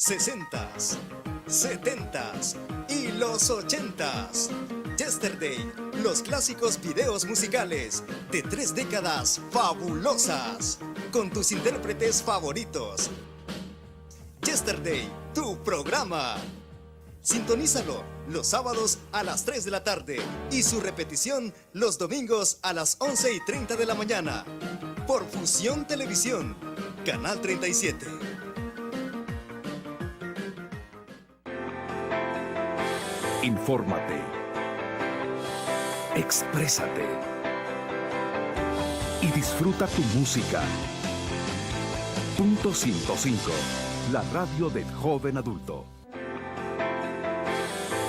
60s, 70s y los 80s. Yesterday, los clásicos videos musicales de 3 décadas fabulosas, con tus intérpretes favoritos. Yesterday, tu programa. Sintonízalo los sábados a las 3 de la tarde y su repetición los domingos a las 11:30 de la mañana. Por Fusión Televisión, Canal 37. Infórmate. Exprésate. Y disfruta tu música. Punto 105. La radio del joven adulto.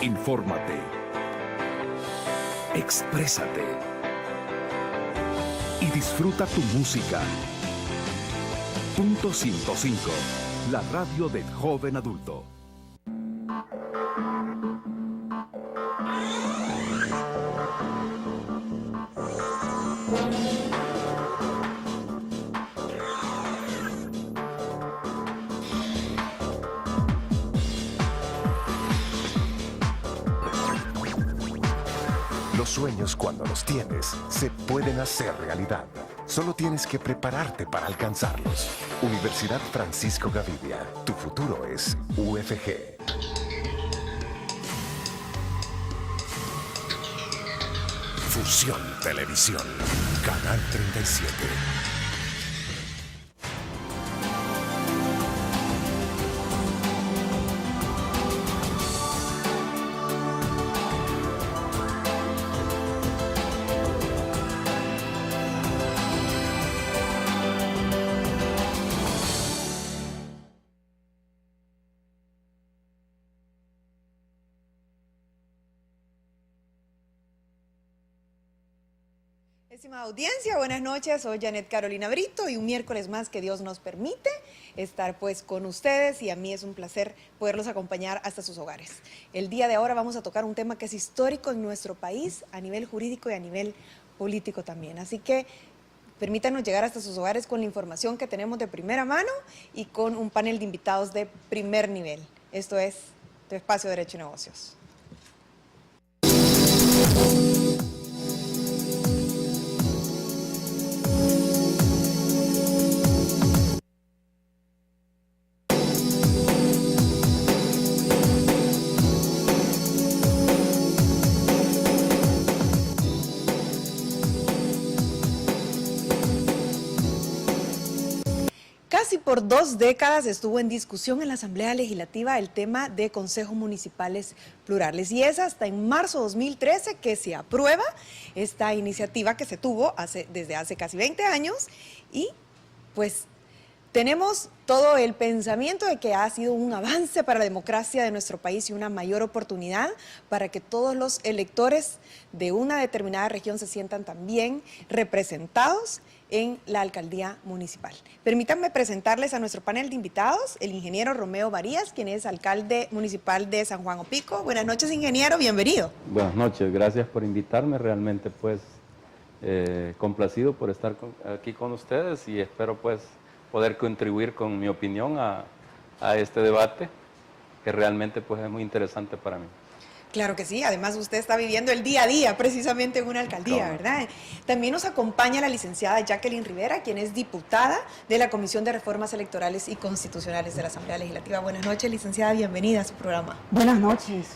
Infórmate. Exprésate. Y disfruta tu música. Punto 105. La radio del joven adulto. Los sueños, cuando los tienes, se pueden hacer realidad. Solo tienes que prepararte para alcanzarlos. Universidad Francisco Gavidia. Tu futuro es UFG. Fusión Televisión. Canal 37. Estimada audiencia, buenas noches, soy Janet Carolina Brito y un miércoles más que Dios nos permite estar pues con ustedes y a mí es un placer poderlos acompañar hasta sus hogares. El día de ahora vamos a tocar un tema que es histórico en nuestro país a nivel jurídico y a nivel político también, así que permítanos llegar hasta sus hogares con la información que tenemos de primera mano y con un panel de invitados de primer nivel. Esto es tu espacio de Derecho y Negocios. Casi por 2 décadas estuvo en discusión en la Asamblea Legislativa el tema de consejos municipales plurales y es hasta en marzo de 2013 que se aprueba esta iniciativa que se tuvo desde hace casi 20 años y pues tenemos todo el pensamiento de que ha sido un avance para la democracia de nuestro país y una mayor oportunidad para que todos los electores de una determinada región se sientan también representados en la alcaldía municipal. Permítanme presentarles a nuestro panel de invitados, el ingeniero Romeo Varías, quien es alcalde municipal de San Juan Opico. Buenas noches, ingeniero, bienvenido. Buenas noches, gracias por invitarme, realmente pues complacido por estar aquí con ustedes y espero pues poder contribuir con mi opinión a este debate que realmente pues es muy interesante para mí. Claro que sí, además usted está viviendo el día a día precisamente en una alcaldía, ¿verdad? También nos acompaña la licenciada Jacqueline Rivera, quien es diputada de la Comisión de Reformas Electorales y Constitucionales de la Asamblea Legislativa. Buenas noches, licenciada, bienvenida a su programa. Buenas noches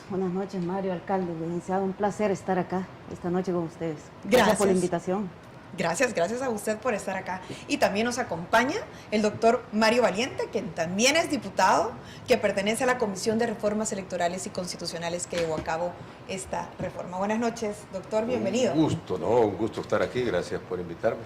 Mario, alcalde, licenciado, un placer estar acá esta noche con ustedes. Gracias por la invitación. Gracias a usted por estar acá. Y también nos acompaña el doctor Mario Valiente, quien también es diputado, que pertenece a la Comisión de Reformas Electorales y Constitucionales que llevó a cabo esta reforma. Buenas noches, doctor, bienvenido. Un gusto estar aquí, gracias por invitarme.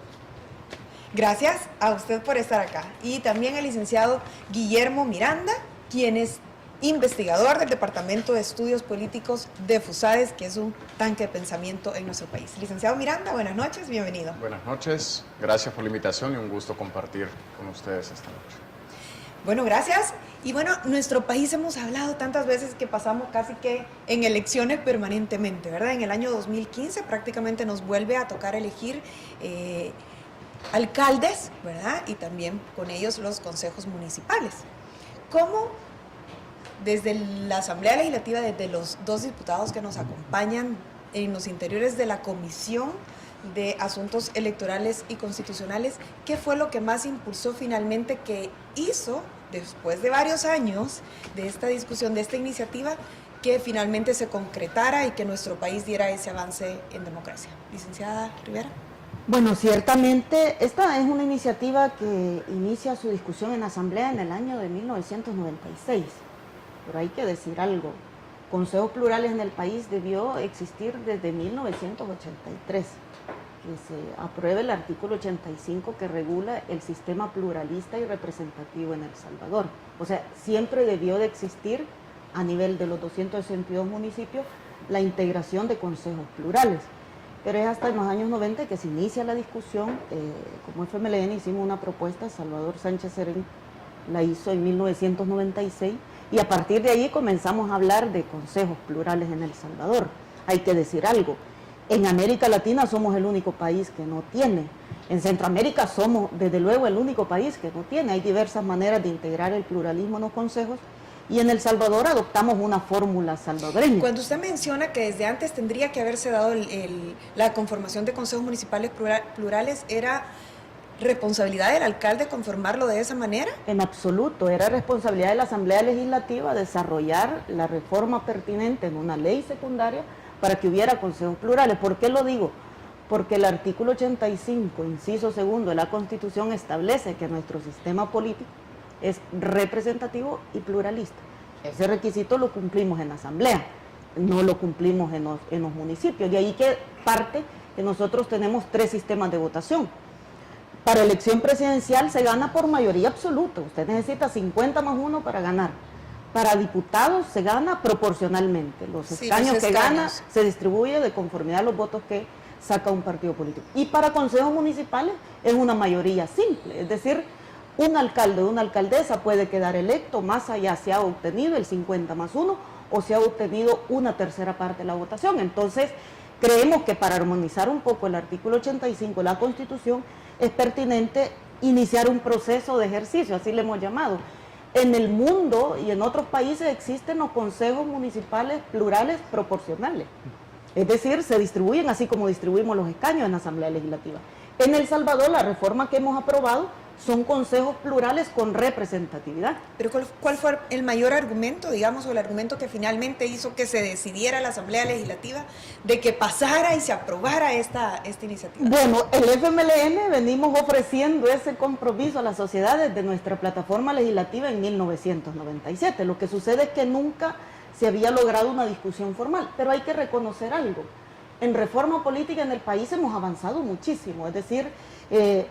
Gracias a usted por estar acá. Y también el licenciado Guillermo Miranda, quien es investigador del Departamento de Estudios Políticos de FUSADES, que es un tanque de pensamiento en nuestro país. Licenciado Miranda, buenas noches, bienvenido. Buenas noches, gracias por la invitación y un gusto compartir con ustedes esta noche. Bueno, gracias. Y bueno, nuestro país hemos hablado tantas veces que pasamos casi que en elecciones permanentemente, ¿verdad? En el año 2015 prácticamente nos vuelve a tocar elegir alcaldes, ¿verdad? Y también con ellos los consejos municipales. ¿Cómo desde la Asamblea Legislativa, desde los 2 diputados que nos acompañan en los interiores de la Comisión de Asuntos Electorales y Constitucionales, ¿qué fue lo que más impulsó finalmente, que hizo, después de varios años de esta discusión, de esta iniciativa, que finalmente se concretara y que nuestro país diera ese avance en democracia? Licenciada Rivera. Bueno, ciertamente esta es una iniciativa que inicia su discusión en la Asamblea en el año de 1996, pero hay que decir algo. Consejos plurales en el país debió existir desde 1983, que se apruebe el artículo 85 que regula el sistema pluralista y representativo en El Salvador. O sea, siempre debió de existir a nivel de los 262 municipios la integración de consejos plurales. Pero es hasta en los años 90 que se inicia la discusión. Como FMLN hicimos una propuesta, Salvador Sánchez Serén la hizo en 1996, y a partir de ahí comenzamos a hablar de consejos plurales en El Salvador. Hay que decir algo, en América Latina somos el único país que no tiene, en Centroamérica somos desde luego el único país que no tiene. Hay diversas maneras de integrar el pluralismo en los consejos, y en El Salvador adoptamos una fórmula salvadoreña. Cuando usted menciona que desde antes tendría que haberse dado la conformación de consejos municipales plurales, ¿era responsabilidad del alcalde conformarlo de esa manera? En absoluto, era responsabilidad de la Asamblea Legislativa desarrollar la reforma pertinente en una ley secundaria para que hubiera consejos plurales. ¿Por qué lo digo? Porque el artículo 85, inciso segundo de la Constitución, establece que nuestro sistema político es representativo y pluralista. Ese requisito lo cumplimos en la Asamblea, no lo cumplimos en los municipios. De ahí que parte que nosotros tenemos 3 sistemas de votación. Para elección presidencial se gana por mayoría absoluta, usted necesita 50 más 1 para ganar. Para diputados se gana proporcionalmente, los escaños que gana se distribuye de conformidad a los votos que saca un partido político. Y para consejos municipales es una mayoría simple, es decir, un alcalde o una alcaldesa puede quedar electo más allá si ha obtenido el 50 más 1 o si ha obtenido una tercera parte de la votación. Entonces, creemos que para armonizar un poco el artículo 85 de la Constitución es pertinente iniciar un proceso de ejercicio, así le hemos llamado. En el mundo y en otros países existen los consejos municipales plurales proporcionales. Es decir, se distribuyen así como distribuimos los escaños en la Asamblea Legislativa. En El Salvador, la reforma que hemos aprobado son consejos plurales con representatividad. Pero ¿cuál fue el mayor argumento, digamos, o el argumento que finalmente hizo que se decidiera la Asamblea Legislativa de que pasara y se aprobara esta iniciativa? Bueno, el FMLN venimos ofreciendo ese compromiso a la sociedad desde nuestra plataforma legislativa en 1997. Lo que sucede es que nunca se había logrado una discusión formal, pero hay que reconocer algo. En reforma política en el país hemos avanzado muchísimo, es decir,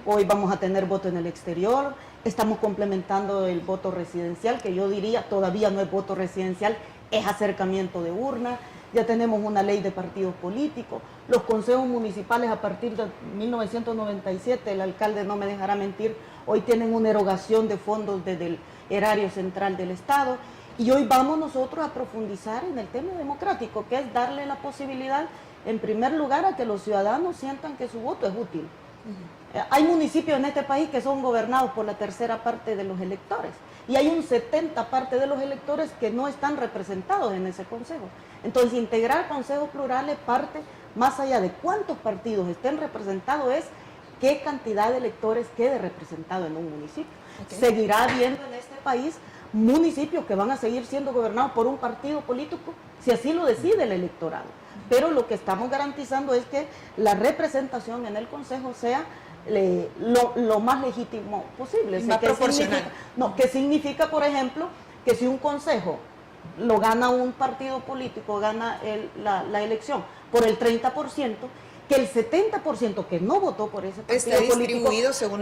hoy vamos a tener voto en el exterior, estamos complementando el voto residencial, que yo diría todavía no es voto residencial, es acercamiento de urna, ya tenemos una ley de partidos políticos, los consejos municipales a partir de 1997, el alcalde no me dejará mentir, hoy tienen una erogación de fondos desde el erario central del Estado, y hoy vamos nosotros a profundizar en el tema democrático, que es darle la posibilidad, en primer lugar, a que los ciudadanos sientan que su voto es útil. Hay municipios en este país que son gobernados por la tercera parte de los electores y hay un 70% de los electores que no están representados en ese consejo. Entonces, integrar consejos plurales parte más allá de cuántos partidos estén representados, es qué cantidad de electores quede representado en un municipio. Okay. Seguirá habiendo en este país municipios que van a seguir siendo gobernados por un partido político si así lo decide el electorado. Pero lo que estamos garantizando es que la representación en el consejo sea lo más legítimo posible. Más proporcional. ¿Qué significa, por ejemplo, que si un consejo lo gana un partido político, gana la elección por el 30%, que el 70% que no votó por ese partido político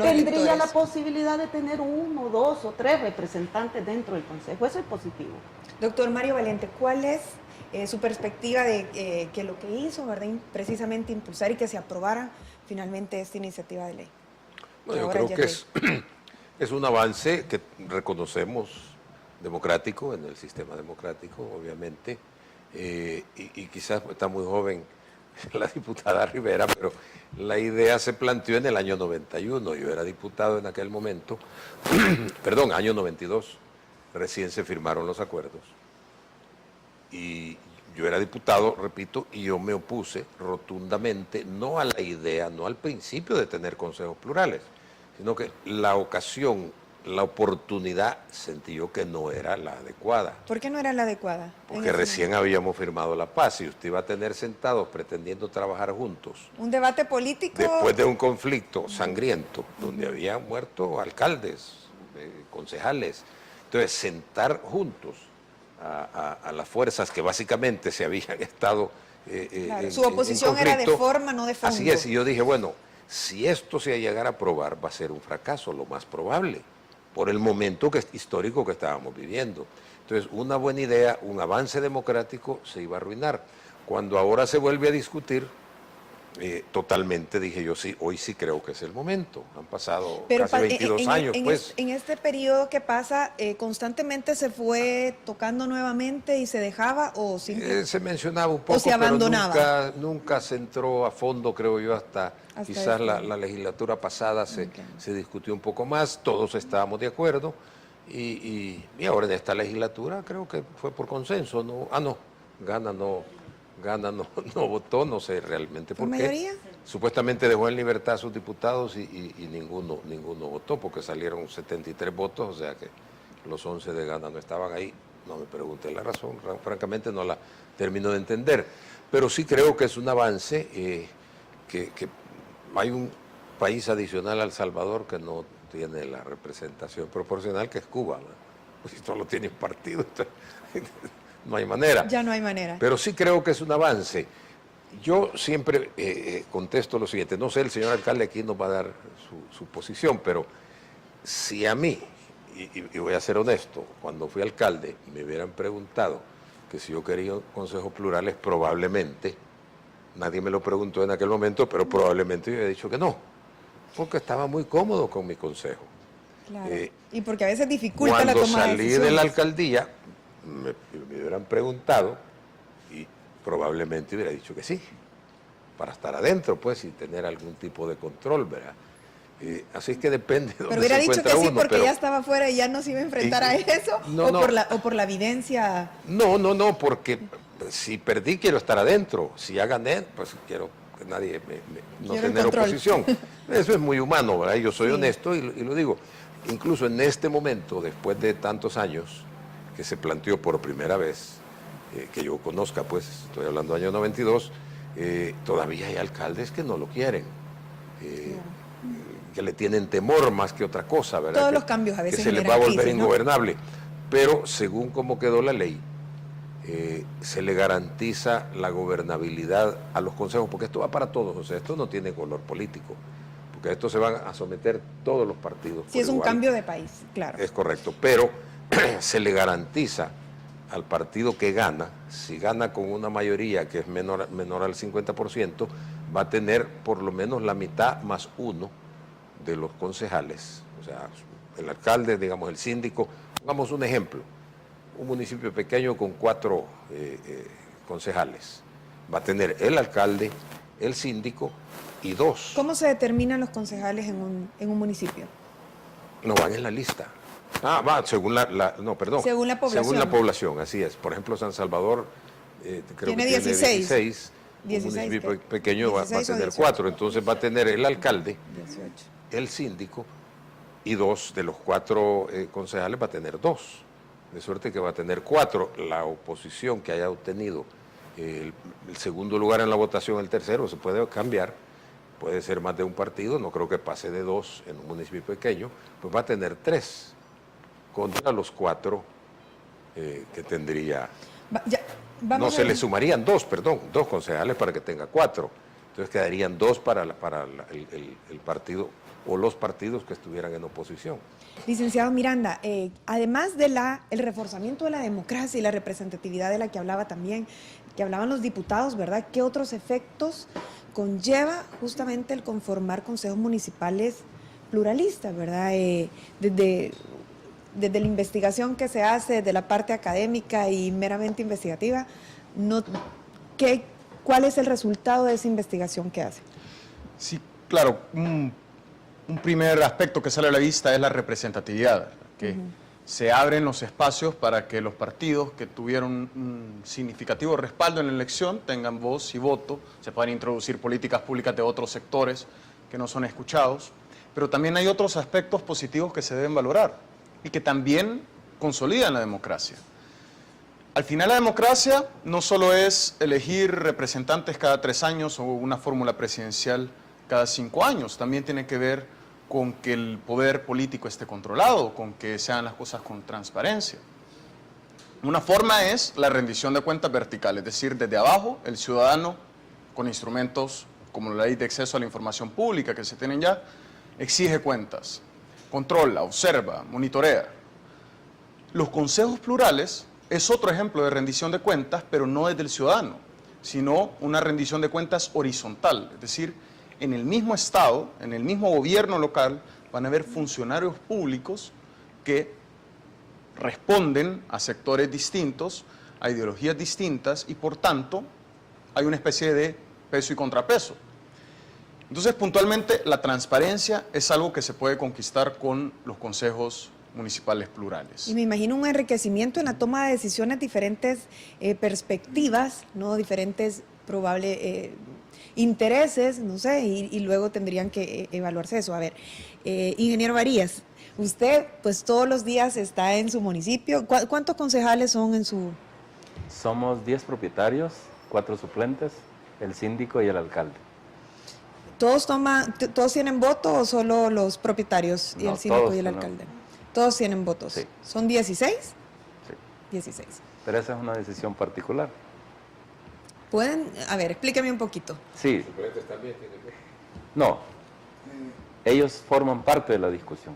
tendría la posibilidad de tener 1, 2 o 3 representantes dentro del consejo? Eso es positivo. Doctor Mario Valente, ¿cuál es su perspectiva de que lo que hizo, ¿verdad?, precisamente impulsar y que se aprobara finalmente esta iniciativa de ley? Bueno, yo creo que es un avance que reconocemos democrático, en el sistema democrático, obviamente, y quizás está muy joven la diputada Rivera, pero la idea se planteó en el año 91, yo era diputado en aquel momento, perdón, año 92, recién se firmaron los acuerdos. Y yo era diputado, repito, y yo me opuse rotundamente, no a la idea, no al principio de tener consejos plurales, sino que la ocasión, la oportunidad, sentí yo que no era la adecuada. ¿Por qué no era la adecuada? Porque recién habíamos firmado la paz y usted iba a tener sentados pretendiendo trabajar juntos. Un debate político. Después de un conflicto sangriento, donde habían muerto alcaldes, concejales. Entonces, sentar juntos a las fuerzas que básicamente se habían estado claro, su oposición era de forma, no de fondo. Así es, y yo dije, bueno, si esto se llegara a aprobar, va a ser un fracaso, lo más probable, por el momento histórico que estábamos viviendo. Entonces, una buena idea, un avance democrático se iba a arruinar. Cuando ahora se vuelve a discutir, totalmente dije yo, sí, hoy sí creo que es el momento. Han pasado casi 22 años, pues. En este periodo que pasa, ¿constantemente se fue tocando nuevamente y se dejaba o simplemente? Se mencionaba un poco, o se abandonaba. Pero nunca se entró a fondo, creo yo, hasta quizás este. la legislatura pasada se discutió un poco más, todos estábamos de acuerdo, y ahora en esta legislatura creo que fue por consenso, ¿no? Gana no votó, no sé realmente por qué. ¿Mayoría? Supuestamente dejó en libertad a sus diputados y ninguno votó, porque salieron 73 votos, o sea que los 11 de Gana no estaban ahí. No me pregunté la razón, francamente no la termino de entender. Pero sí creo que es un avance, que hay un país adicional a El Salvador que no tiene la representación proporcional, que es Cuba, ¿no? Pues si solo tiene un partido, entonces, no hay manera. Ya no hay manera. Pero sí creo que es un avance. Yo siempre contesto lo siguiente, no sé, el señor alcalde aquí nos va a dar su posición, pero si a mí, y voy a ser honesto, cuando fui alcalde me hubieran preguntado que si yo quería consejos plurales, probablemente, nadie me lo preguntó en aquel momento, pero probablemente yo hubiera dicho que no, porque estaba muy cómodo con mi consejo. Claro. Y porque a veces dificulta la toma de decisiones. Cuando salí de la alcaldía, me hubieran preguntado y probablemente hubiera dicho que sí, para estar adentro, pues, y tener algún tipo de control, ¿verdad? Así es que depende de dónde pero hubiera se dicho que encuentra sí uno, porque pero ya estaba afuera y ya no se iba a enfrentar a eso, o por la evidencia. No, porque si perdí quiero estar adentro, si ya gané, pues quiero que nadie no tener oposición. Eso es muy humano, ¿verdad? Yo soy honesto y lo digo. Incluso en este momento, después de tantos años, que se planteó por primera vez, que yo conozca, pues, estoy hablando del año 92, todavía hay alcaldes que no lo quieren, que le tienen temor más que otra cosa, ¿verdad? Todos los cambios a veces que se les va a volver ingobernable. Pero según como quedó la ley, se le garantiza la gobernabilidad a los consejos, porque esto va para todos, o sea, esto no tiene color político, porque a esto se van a someter todos los partidos. Sí, es un cambio de país, claro. Es correcto, pero se le garantiza al partido que gana, si gana con una mayoría que es menor al 50%, va a tener por lo menos la mitad más uno de los concejales, o sea, el alcalde, digamos, el síndico. Pongamos un ejemplo, un municipio pequeño con 4 concejales, va a tener el alcalde, el síndico y 2. ¿Cómo se determinan los concejales en un municipio? No van en la lista. Según según la población. Según la población, así es. Por ejemplo, San Salvador creo que tiene 16. Un municipio pequeño va a tener 4, entonces va a tener el alcalde, 18. El síndico y 2 de los 4 concejales va a tener 2. De suerte que va a tener 4. La oposición que haya obtenido el segundo lugar en la votación, el tercero, se puede cambiar, puede ser más de un partido, no creo que pase de 2 en un municipio pequeño, pues va a tener 3 contra los 4 que tendría. Se le sumarían 2 concejales para que tenga 4. Entonces quedarían 2 para el partido o los partidos que estuvieran en oposición. Licenciado Miranda, además de el reforzamiento de la democracia y la representatividad de la que hablaba también, que hablaban los diputados, ¿verdad? ¿Qué otros efectos conlleva justamente el conformar consejos municipales pluralistas, ¿verdad? Desde la investigación que se hace, de la parte académica y meramente investigativa, ¿cuál es el resultado de esa investigación que hace? Sí, claro, un primer aspecto que sale a la vista es la representatividad, que se abren los espacios para que los partidos que tuvieron un significativo respaldo en la elección tengan voz y voto, se puedan introducir políticas públicas de otros sectores que no son escuchados, pero también hay otros aspectos positivos que se deben valorar y que también consolidan la democracia. Al final la democracia no solo es elegir representantes cada 3 años o una fórmula presidencial cada 5 años, también tiene que ver con que el poder político esté controlado, con que se hagan las cosas con transparencia. Una forma es la rendición de cuentas vertical, es decir, desde abajo el ciudadano con instrumentos como la ley de acceso a la información pública que se tienen ya, exige cuentas, controla, observa, monitorea. Los consejos plurales es otro ejemplo de rendición de cuentas, pero no desde el ciudadano, sino una rendición de cuentas horizontal, es decir, en el mismo Estado, en el mismo gobierno local, van a haber funcionarios públicos que responden a sectores distintos, a ideologías distintas y por tanto hay una especie de peso y contrapeso. Entonces, puntualmente, la transparencia es algo que se puede conquistar con los consejos municipales plurales. Y me imagino un enriquecimiento en la toma de decisiones, diferentes perspectivas, ¿no? Diferentes probables intereses, no sé, y luego tendrían que evaluarse eso. A ver, ingeniero Varías, usted pues todos los días está en su municipio. ¿Cuántos concejales son en su...? Somos 10 propietarios, 4 suplentes, el síndico y el alcalde. ¿Todos tienen voto o solo los propietarios y No, el síndico todos y el tenemos. alcalde? Todos tienen votos. Sí. ¿Son 16? Sí. 16. Pero esa es una decisión particular. ¿Pueden? A ver, explíqueme un poquito. Sí. ¿Suplentes también tienen que? No. Ellos forman parte de la discusión.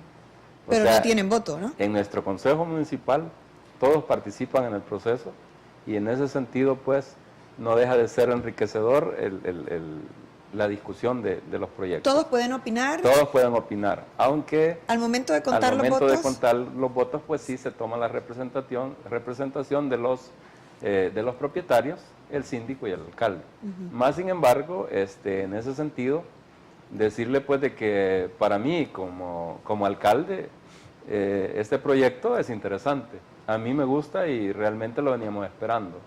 O Pero sea, no tienen voto, ¿no? En nuestro consejo municipal todos participan en el proceso y en ese sentido pues no deja de ser enriquecedor la discusión de los proyectos. Todos pueden opinar. Todos pueden opinar, aunque Al momento de contar al los momento votos. de contar los votos pues sí se toma la representación de los propietarios, el síndico y el alcalde. Más sin embargo, en ese sentido, decirle pues de que para mí como alcalde este proyecto es interesante. A mí me gusta y realmente lo veníamos esperando.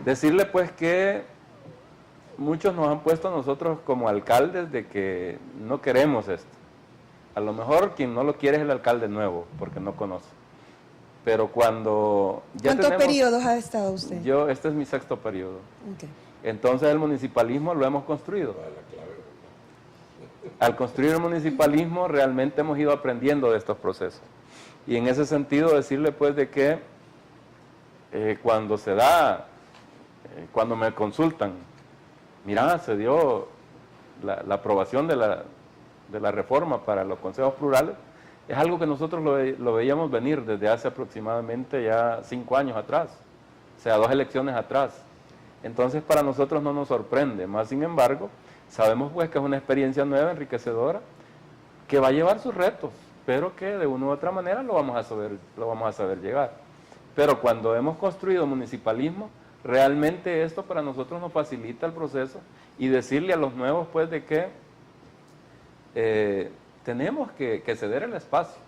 Decirle pues que muchos nos han puesto a nosotros como alcaldes de que no queremos esto. A lo mejor quien no lo quiere es el alcalde nuevo, porque no conoce. Pero cuando ya ¿Cuántos tenemos... periodos ha estado usted? Este es mi 6º periodo. Ok. Entonces el municipalismo lo hemos construido. Al construir el municipalismo realmente hemos ido aprendiendo de estos procesos. Y en ese sentido decirle pues de que cuando me consultan, mira, se dio la aprobación de la reforma para los consejos plurales, es algo que nosotros lo veíamos venir desde hace aproximadamente ya 5 años atrás, o sea, 2 elecciones atrás. Entonces para nosotros no nos sorprende, más sin embargo, sabemos pues que es una experiencia nueva, enriquecedora, que va a llevar sus retos, pero que de una u otra manera lo vamos a saber llegar. Pero cuando hemos construido municipalismo, realmente esto para nosotros nos facilita el proceso y decirle a los nuevos pues de que tenemos que ceder el espacio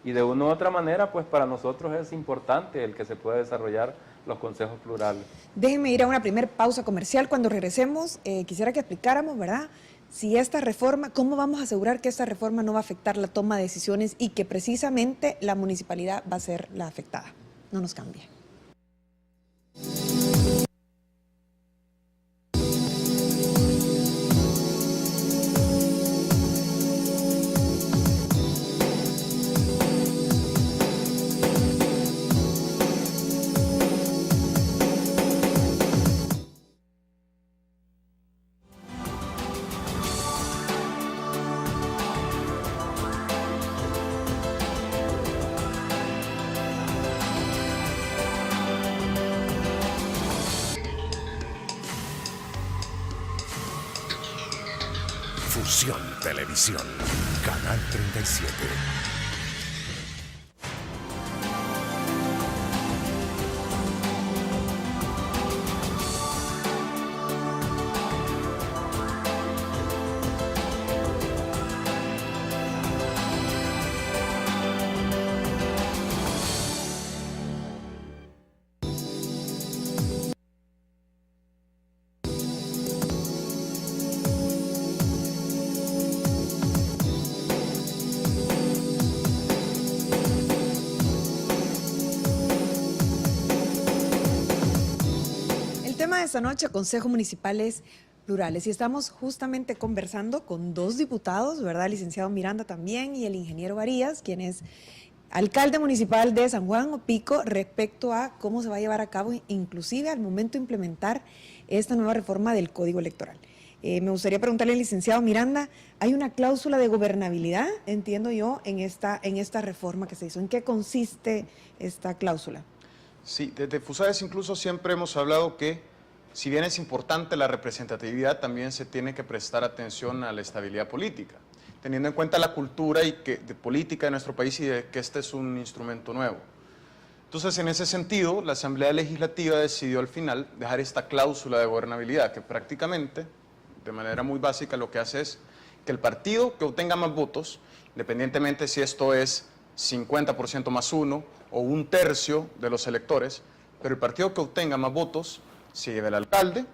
y de una u otra manera pues para nosotros es importante el que se pueda desarrollar los consejos plurales. Déjenme ir a una primer pausa comercial. Cuando regresemos, quisiera que explicáramos, ¿verdad? Si esta reforma, ¿cómo vamos a asegurar que esta reforma no va a afectar la toma de decisiones y que precisamente la municipalidad va a ser la afectada? No nos cambie. Fusión Televisión, Canal 37. de esta noche, Consejos Municipales Plurales. Y estamos justamente conversando con dos diputados, ¿verdad? El licenciado Miranda también y el ingeniero Varías, quien es alcalde municipal de San Juan Opico, respecto a cómo se va a llevar a cabo, inclusive al momento de implementar esta nueva reforma del Código Electoral. Me gustaría preguntarle al licenciado Miranda, ¿hay una cláusula de gobernabilidad, entiendo yo, en esta reforma que se hizo? ¿En qué consiste esta cláusula? Sí, desde FUSAES incluso siempre hemos hablado que, si bien es importante la representatividad, también se tiene que prestar atención a la estabilidad política, teniendo en cuenta la cultura de política de nuestro país y de que este es un instrumento nuevo. Entonces, en ese sentido, la Asamblea Legislativa decidió al final dejar esta cláusula de gobernabilidad, que prácticamente, de manera muy básica, lo que hace es que el partido que obtenga más votos, independientemente si esto es 50% más 1 o 1/3 de los electores, pero el partido que obtenga más votos se lleva el alcalde,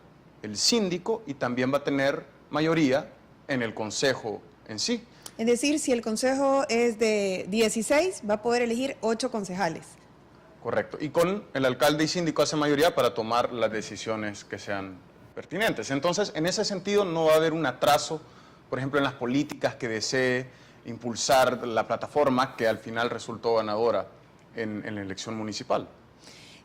el síndico y también va a tener mayoría en el consejo en sí. Es decir, si el consejo es de 16, va a poder elegir 8 concejales. Correcto. Y con el alcalde y síndico hace mayoría para tomar las decisiones que sean pertinentes. Entonces, en ese sentido no va a haber un atraso, por ejemplo, en las políticas que desee impulsar la plataforma que al final resultó ganadora en la elección municipal.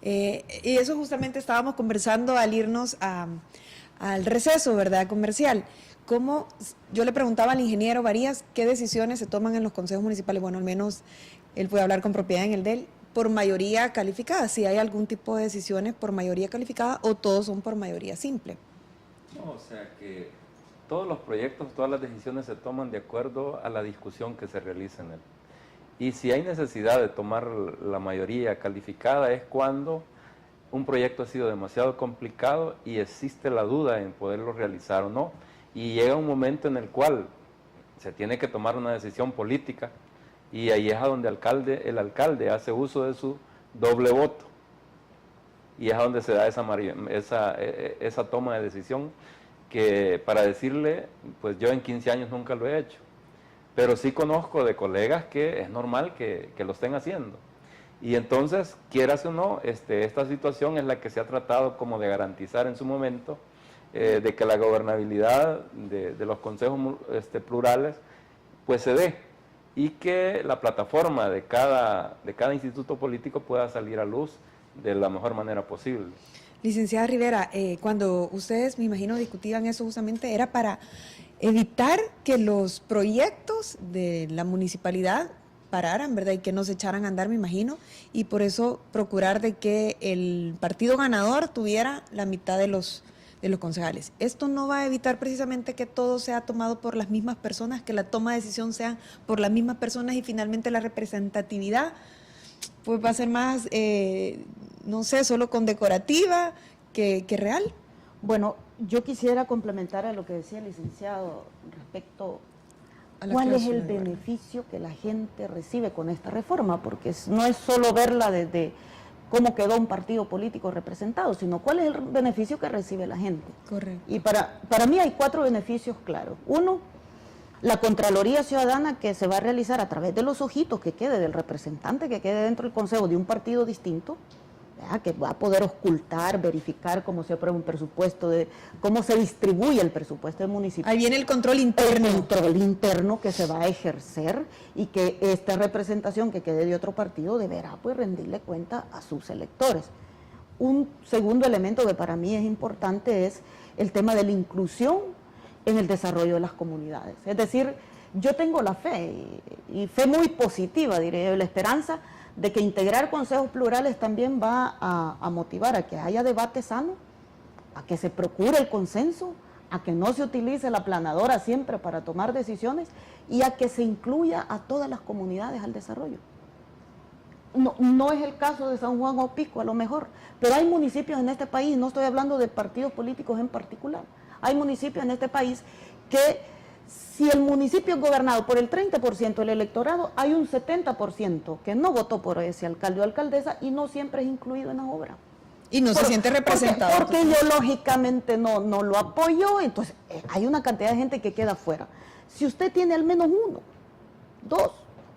Y eso justamente estábamos conversando al irnos al receso, ¿verdad?, comercial. ¿Cómo? Yo le preguntaba al ingeniero Varías qué decisiones se toman en los consejos municipales. Bueno, al menos él puede hablar con propiedad en el de él, por mayoría calificada. Si hay algún tipo de decisiones por mayoría calificada o todos son por mayoría simple. No, o sea que todos los proyectos, todas las decisiones se toman de acuerdo a la discusión que se realiza en él. Y si hay necesidad de tomar la mayoría calificada es cuando un proyecto ha sido demasiado complicado y existe la duda en poderlo realizar o no. Y llega un momento en el cual se tiene que tomar una decisión política y ahí es a donde el alcalde hace uso de su doble voto. Y es a donde se da esa toma de decisión que, para decirle, pues yo en 15 años nunca lo he hecho. Pero sí conozco de colegas que es normal que lo estén haciendo. Y entonces, quieras o no, esta situación es la que se ha tratado como de garantizar en su momento, de que la gobernabilidad de los consejos plurales pues se dé y que la plataforma de cada instituto político pueda salir a luz de la mejor manera posible. Licenciada Rivera, cuando ustedes, me imagino, discutían eso justamente, era para evitar que los proyectos de la municipalidad pararan, ¿verdad? Y que no se echaran a andar, me imagino, y por eso procurar de que el partido ganador tuviera la mitad de los concejales. Esto no va a evitar precisamente que todo sea tomado por las mismas personas, que la toma de decisión sea por las mismas personas y finalmente la representatividad pues va a ser más, no sé, solo condecorativa que real. Bueno, yo quisiera complementar a lo que decía el licenciado respecto A la cuál es cláusula el de guardia. beneficio que la gente recibe con esta reforma, porque no es solo verla desde cómo quedó un partido político representado, sino cuál es el beneficio que recibe la gente. Correcto. Y para mí hay 4 beneficios claros. Uno, la Contraloría Ciudadana que se va a realizar a través de los ojitos que quede del representante que quede dentro del consejo de un partido distinto, ¿verdad?, que va a poder ocultar, verificar cómo se aprueba un presupuesto, cómo se distribuye el presupuesto del municipio. Ahí viene el control interno. El control interno que se va a ejercer y que esta representación que quede de otro partido deberá pues rendirle cuenta a sus electores. Un segundo elemento que para mí es importante es el tema de la inclusión en el desarrollo de las comunidades. Es decir, yo tengo la fe, y fe muy positiva, diría yo, la esperanza de que integrar consejos plurales también va a motivar a que haya debate sano, a que se procure el consenso, a que no se utilice la aplanadora siempre para tomar decisiones y a que se incluya a todas las comunidades al desarrollo. No es el caso de San Juan Opico, a lo mejor, pero hay municipios en este país, no estoy hablando de partidos políticos en particular, hay municipios en este país que si el municipio es gobernado por el 30% del electorado, hay un 70% que no votó por ese alcalde o alcaldesa y no siempre es incluido en la obra. Y no se siente representado. Porque ideológicamente no lo apoyó, entonces hay una cantidad de gente que queda fuera. Si usted tiene al menos 1, 2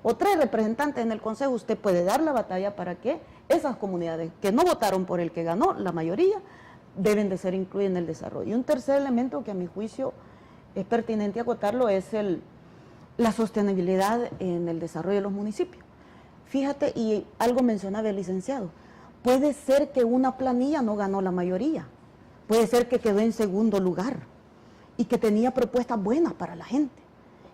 o 3 representantes en el consejo, usted puede dar la batalla para que esas comunidades que no votaron por el que ganó, la mayoría, deben de ser incluidas en el desarrollo. Y un tercer elemento que a mi juicio es pertinente acotarlo es la sostenibilidad en el desarrollo de los municipios. Fíjate, y algo mencionaba el licenciado, puede ser que una planilla no ganó la mayoría, puede ser que quedó en segundo lugar y que tenía propuestas buenas para la gente,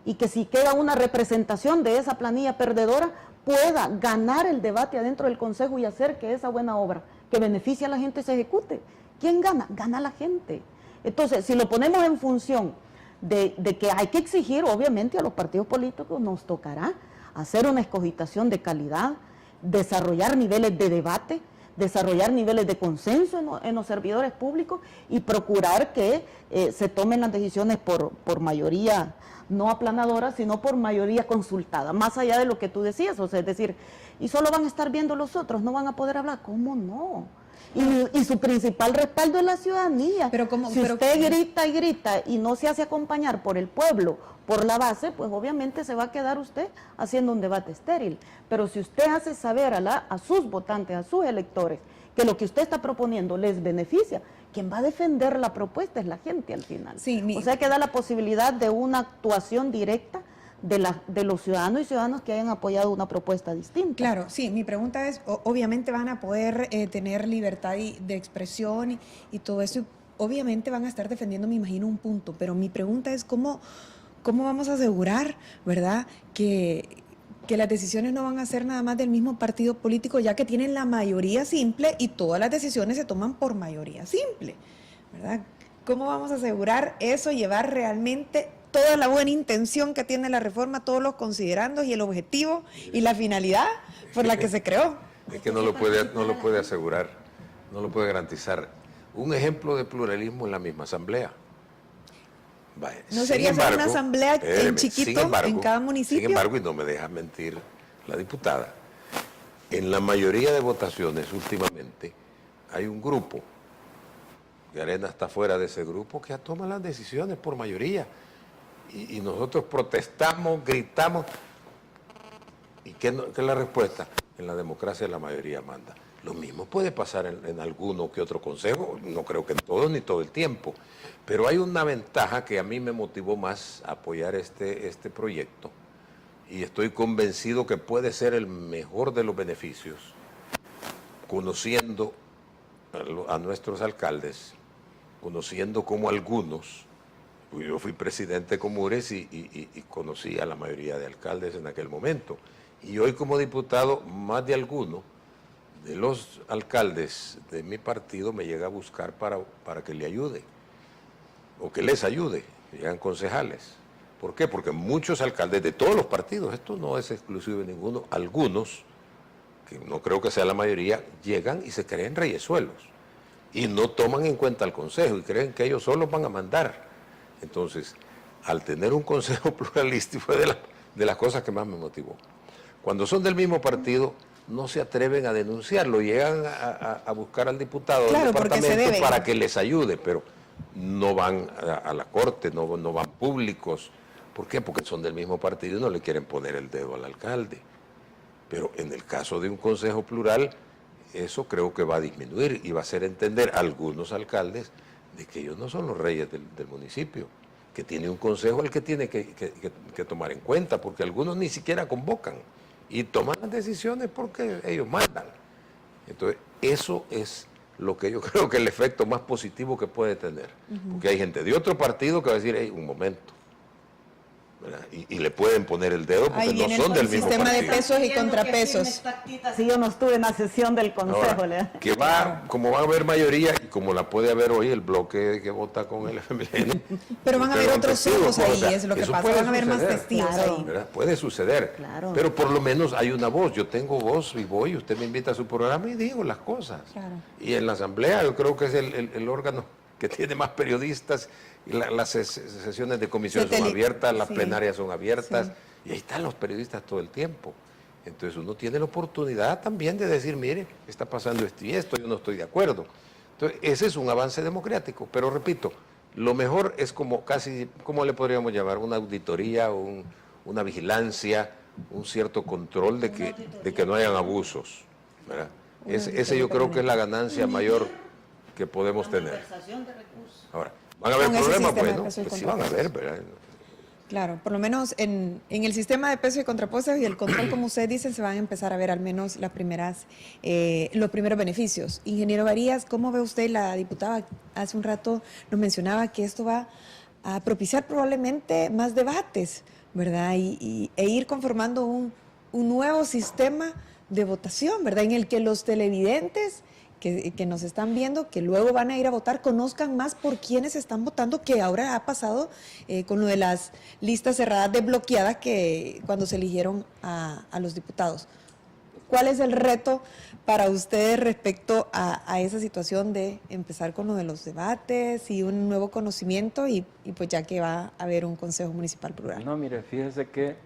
y que si queda una representación de esa planilla perdedora, pueda ganar el debate adentro del Consejo y hacer que esa buena obra que beneficia a la gente se ejecute. ¿Quién gana? Gana la gente. Entonces, si lo ponemos en función de que hay que exigir, obviamente a los partidos políticos nos tocará hacer una escogitación de calidad, desarrollar niveles de debate, desarrollar niveles de consenso en los servidores públicos y procurar que se tomen las decisiones por mayoría no aplanadora, sino por mayoría consultada, más allá de lo que tú decías, o sea, es decir, y solo van a estar viendo los otros, no van a poder hablar, ¿cómo no? Y su principal respaldo es la ciudadanía. Si usted grita y grita y no se hace acompañar por el pueblo, por la base, pues obviamente se va a quedar usted haciendo un debate estéril. Pero si usted hace saber a sus votantes, a sus electores, que lo que usted está proponiendo les beneficia, quien va a defender la propuesta es la gente al final. O sea que da la posibilidad de una actuación directa de los ciudadanos y ciudadanas que hayan apoyado una propuesta distinta. Claro, sí, mi pregunta es, obviamente van a poder tener libertad de expresión y todo eso, y obviamente van a estar defendiendo, me imagino, un punto, pero mi pregunta es cómo vamos a asegurar, ¿verdad?, que las decisiones no van a ser nada más del mismo partido político, ya que tienen la mayoría simple y todas las decisiones se toman por mayoría simple, ¿verdad? ¿Cómo vamos a asegurar eso, llevar realmente toda la buena intención que tiene la reforma, todos los considerandos y el objetivo y la finalidad por la que se creó? Es que no lo puede asegurar, no lo puede garantizar. Un ejemplo de pluralismo en la misma asamblea. Vaya, ¿No sería hacer una asamblea en chiquito en cada municipio? Sin embargo, y no me deja mentir la diputada, en la mayoría de votaciones últimamente hay un grupo, y Arena está fuera de ese grupo, que toma las decisiones por mayoría. Y nosotros protestamos, gritamos. ¿Y qué es la respuesta? En la democracia la mayoría manda. Lo mismo puede pasar en alguno que otro consejo, no creo que en todos ni todo el tiempo, pero hay una ventaja que a mí me motivó más a apoyar este proyecto, y estoy convencido que puede ser el mejor de los beneficios, conociendo a nuestros alcaldes, conociendo como algunos, yo fui presidente de Comures y conocí a la mayoría de alcaldes en aquel momento, y hoy como diputado más de alguno de los alcaldes de mi partido me llega a buscar para que le ayude, o que les ayude, llegan concejales. ¿Por qué? Porque muchos alcaldes de todos los partidos, esto no es exclusivo de ninguno, algunos, que no creo que sea la mayoría, llegan y se creen reyesuelos, y no toman en cuenta al consejo, y creen que ellos solos van a mandar. Entonces, al tener un consejo pluralista, fue de las cosas que más me motivó. Cuando son del mismo partido, no se atreven a denunciarlo, llegan a buscar al diputado del departamento para que les ayude, pero no van a la corte, no van públicos. ¿Por qué? Porque son del mismo partido y no le quieren poner el dedo al alcalde. Pero en el caso de un consejo plural, eso creo que va a disminuir y va a hacer entender a algunos alcaldes de que ellos no son los reyes del municipio, que tiene un consejo el que tiene que tomar en cuenta, porque algunos ni siquiera convocan y toman las decisiones porque ellos mandan. Entonces, eso es lo que yo creo que es el efecto más positivo que puede tener. Porque hay gente de otro partido que va a decir, hey, un momento, y le pueden poner el dedo porque no son del mismo partido. Sistema de pesos y contrapesos. Si yo no estuve en la sesión del consejo. Ahora, como va a haber mayoría, y como la puede haber hoy el bloque que vota con el FMLN. Pero van a haber otros ojos ahí, es lo que pasa, van a haber más testigos ahí. Puede suceder, pero por lo menos hay una voz. Yo tengo voz y voy, usted me invita a su programa y digo las cosas. Y en la asamblea yo creo que es el órgano que tiene más periodistas, y las sesiones de comisión son abiertas, las plenarias son abiertas, y ahí están los periodistas todo el tiempo. Entonces uno tiene la oportunidad también de decir, mire, está pasando esto y esto, yo no estoy de acuerdo. Entonces ese es un avance democrático, pero repito, lo mejor es como casi, ¿cómo le podríamos llamar? Una auditoría, una vigilancia, un cierto control de que no hayan abusos, ¿verdad? Ese yo creo que es la ganancia mayor que podemos tener. Malversación de recursos. Ahora, ¿van a haber Con ese problemas? sistema de Bueno, pesos y pues sí van a haber, ¿verdad? Claro, por lo menos en el sistema de pesos y contrapesos y el control, como ustedes dicen, se van a empezar a ver al menos los primeros beneficios. Ingeniero Varías, ¿cómo ve usted? La diputada hace un rato nos mencionaba que esto va a propiciar probablemente más debates, ¿verdad? E ir conformando un nuevo sistema de votación, ¿verdad? En el que los televidentes que nos están viendo, que luego van a ir a votar, conozcan más por quiénes están votando, que ahora ha pasado con lo de las listas cerradas desbloqueadas que cuando se eligieron a los diputados. ¿Cuál es el reto para ustedes respecto a esa situación de empezar con lo de los debates y un nuevo conocimiento y pues ya que va a haber un Consejo Municipal Plural? No, mire, fíjese que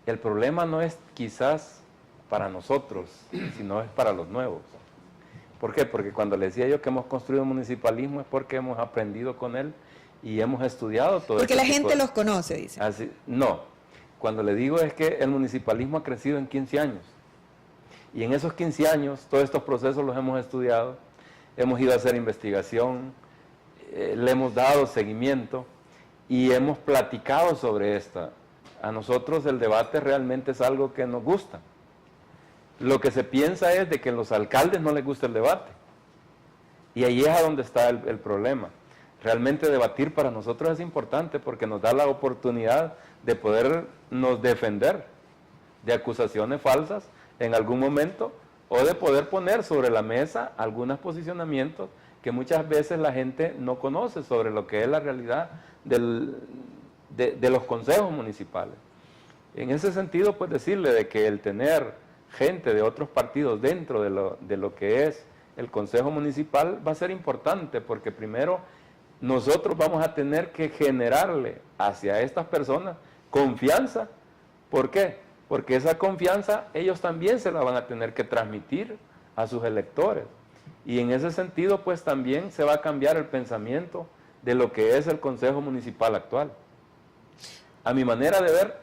el problema no es quizás para nosotros, sino es para los nuevos. ¿Por qué? Porque cuando le decía yo que hemos construido un municipalismo es porque hemos aprendido con él y hemos estudiado todo. Porque la gente los conoce, dice. Así, no, cuando le digo es que el municipalismo ha crecido en 15 años. Y en esos 15 años, todos estos procesos los hemos estudiado, hemos ido a hacer investigación, le hemos dado seguimiento y hemos platicado sobre esta. A nosotros el debate realmente es algo que nos gusta. Lo que se piensa es de que a los alcaldes no les gusta el debate. Y ahí es a donde está el problema. Realmente debatir para nosotros es importante porque nos da la oportunidad de podernos defender de acusaciones falsas en algún momento o de poder poner sobre la mesa algunos posicionamientos que muchas veces la gente no conoce sobre lo que es la realidad de los consejos municipales. En ese sentido, pues decirle de que el tener gente de otros partidos dentro de lo que es el Consejo Municipal va a ser importante porque primero nosotros vamos a tener que generarle hacia estas personas confianza. ¿Por qué? Porque esa confianza ellos también se la van a tener que transmitir a sus electores. Y en ese sentido, pues también se va a cambiar el pensamiento de lo que es el Consejo Municipal actual. A mi manera de ver,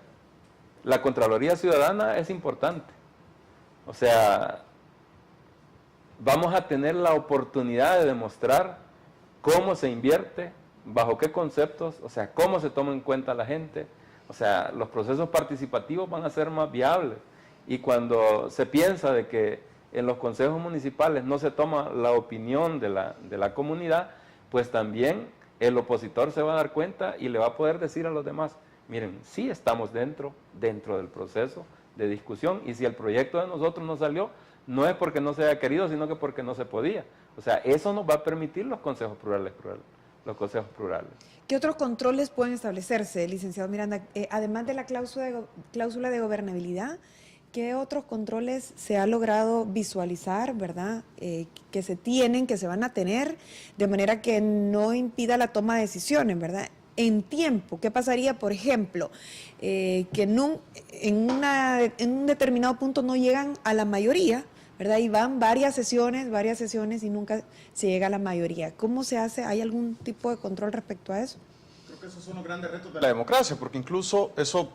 la Contraloría Ciudadana es importante. O sea, vamos a tener la oportunidad de demostrar cómo se invierte, bajo qué conceptos, o sea, cómo se toma en cuenta la gente. O sea, los procesos participativos van a ser más viables. Y cuando se piensa de que en los consejos municipales no se toma la opinión de la comunidad, pues también el opositor se va a dar cuenta y le va a poder decir a los demás, miren, sí estamos dentro del proceso de discusión y si el proyecto de nosotros no salió, no es porque no se haya querido, sino que porque no se podía. O sea, eso nos va a permitir los consejos plurales. ¿Qué otros controles pueden establecerse, licenciado Miranda? Además de la cláusula de gobernabilidad, ¿qué otros controles se ha logrado visualizar, verdad? Que se tienen, que se van a tener, de manera que no impida la toma de decisiones, ¿verdad? En tiempo, ¿qué pasaría, por ejemplo, que en un determinado punto no llegan a la mayoría, ¿verdad? Y van varias sesiones y nunca se llega a la mayoría. ¿Cómo se hace? ¿Hay algún tipo de control respecto a eso? Creo que esos son los grandes retos de la democracia, porque incluso eso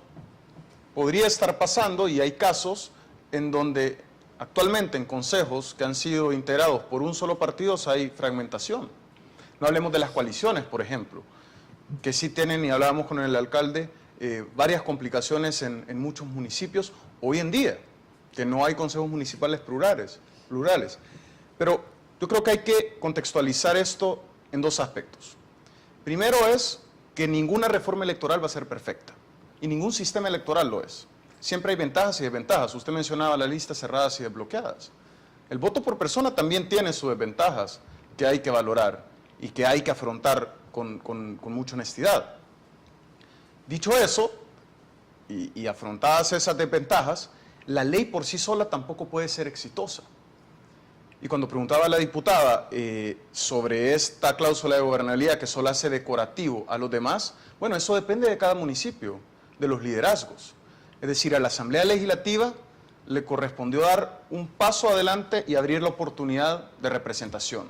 podría estar pasando y hay casos en donde actualmente en consejos que han sido integrados por un solo partido hay fragmentación. No hablemos de las coaliciones, por ejemplo, que sí tienen, y hablábamos con el alcalde, varias complicaciones en muchos municipios hoy en día, que no hay consejos municipales plurales. Pero yo creo que hay que contextualizar esto en dos aspectos. Primero es que ninguna reforma electoral va a ser perfecta, y ningún sistema electoral lo es. Siempre hay ventajas y desventajas. Usted mencionaba las listas cerradas y desbloqueadas. El voto por persona también tiene sus desventajas que hay que valorar y que hay que afrontar con mucha honestidad. Dicho eso, y afrontadas esas desventajas, la ley por sí sola tampoco puede ser exitosa. Y cuando preguntaba a la diputada sobre esta cláusula de gobernabilidad que solo hace decorativo a los demás, bueno, eso depende de cada municipio, de los liderazgos. Es decir, a la Asamblea Legislativa le correspondió dar un paso adelante y abrir la oportunidad de representación,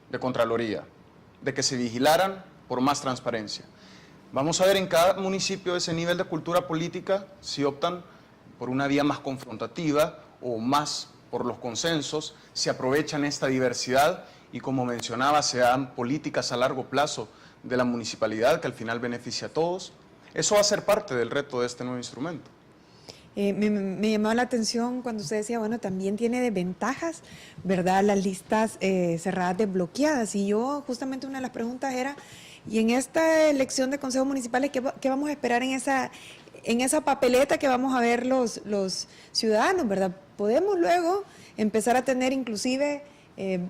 de Contraloría, de que se vigilaran por más transparencia. Vamos a ver en cada municipio ese nivel de cultura política, si optan por una vía más confrontativa o más por los consensos, si aprovechan esta diversidad y, como mencionaba, sean políticas a largo plazo de la municipalidad que al final beneficia a todos. Eso va a ser parte del reto de este nuevo instrumento. Me llamaba la atención cuando usted decía, bueno, también tiene desventajas, ¿verdad? Las listas cerradas desbloqueadas. Y yo, justamente una de las preguntas era, y en esta elección de consejos municipales, ¿qué vamos a esperar en esa papeleta que vamos a ver los ciudadanos, ¿verdad? ¿Podemos luego empezar a tener inclusive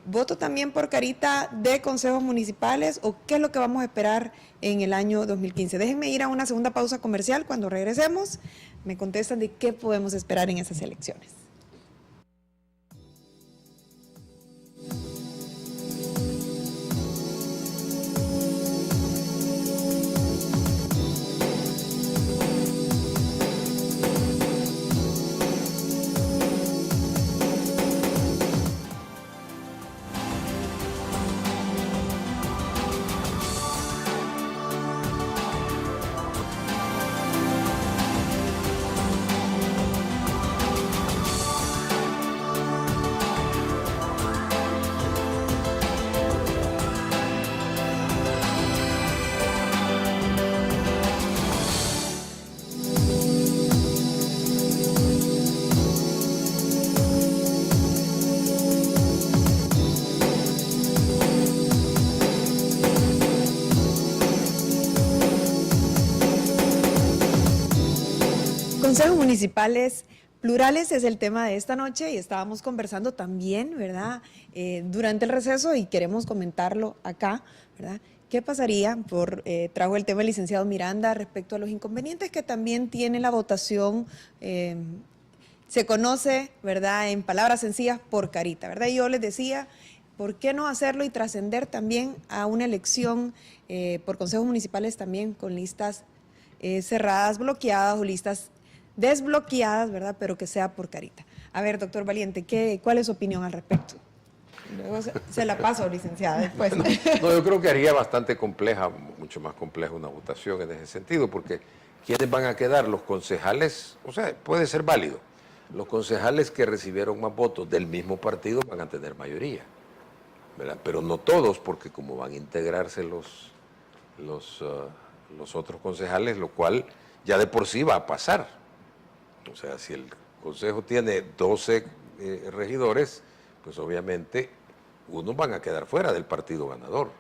voto también por carita de consejos municipales, o qué es lo que vamos a esperar en el año 2015? Déjenme ir a una segunda pausa comercial. Cuando regresemos me contestan de qué podemos esperar en esas elecciones. Consejos municipales plurales es el tema de esta noche, y estábamos conversando también, ¿verdad?, durante el receso, y queremos comentarlo acá, ¿verdad? ¿Qué pasaría? Trajo el tema el licenciado Miranda respecto a los inconvenientes que también tiene la votación, se conoce, ¿verdad?, en palabras sencillas, por carita, ¿verdad? Y yo les decía, ¿por qué no hacerlo y trascender también a una elección por consejos municipales también con listas cerradas, bloqueadas, o listas desbloqueadas, ¿verdad?, pero que sea por carita? A ver, doctor Valiente, ¿cuál es su opinión al respecto? Luego se la paso, licenciada, después. No, yo creo que haría bastante compleja, mucho más compleja una votación en ese sentido, porque ¿quiénes van a quedar? Los concejales, o sea, puede ser válido. Los concejales que recibieron más votos del mismo partido van a tener mayoría, ¿verdad? Pero no todos, porque como van a integrarse los otros concejales, lo cual ya de por sí va a pasar. O sea, si el consejo tiene 12 regidores, pues obviamente unos van a quedar fuera del partido ganador,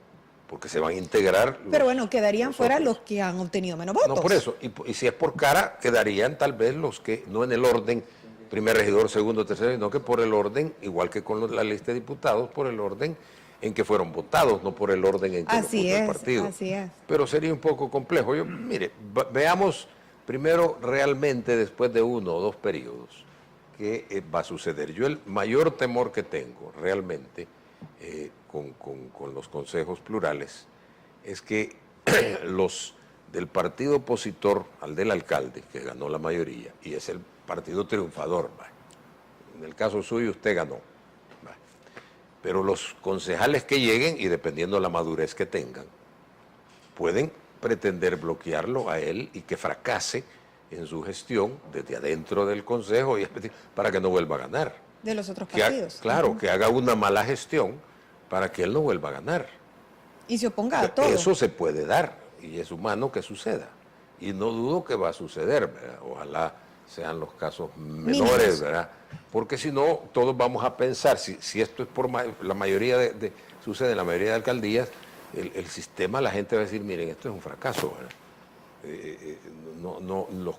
porque se van a integrar. Pero bueno, quedarían fuera los que han obtenido menos votos. No, por eso. Y si es por cara, quedarían tal vez los que, no en el orden, primer regidor, segundo, tercero, sino que por el orden, igual que con la lista de diputados, por el orden en que fueron votados, no por el orden en que lo puso el partido. Así es. Pero sería un poco complejo. Mire, veamos primero realmente, después de 1 o 2 periodos, qué va a suceder. Yo el mayor temor que tengo realmente con los consejos plurales es que los del partido opositor al del alcalde, que ganó la mayoría, y es el partido triunfador, en el caso suyo usted ganó, pero los concejales que lleguen, y dependiendo de la madurez que tengan, pueden pretender bloquearlo a él y que fracase en su gestión desde adentro del consejo para que no vuelva a ganar. De los otros partidos. Claro, que haga una mala gestión para que él no vuelva a ganar. Y se oponga a todo. Eso se puede dar y es humano que suceda. Y no dudo que va a suceder, ¿verdad? Ojalá sean los casos menores, ¿verdad? Porque si no, todos vamos a pensar, si esto es por la mayoría sucede en la mayoría de alcaldías, el sistema, la gente va a decir, miren, esto es un fracaso, los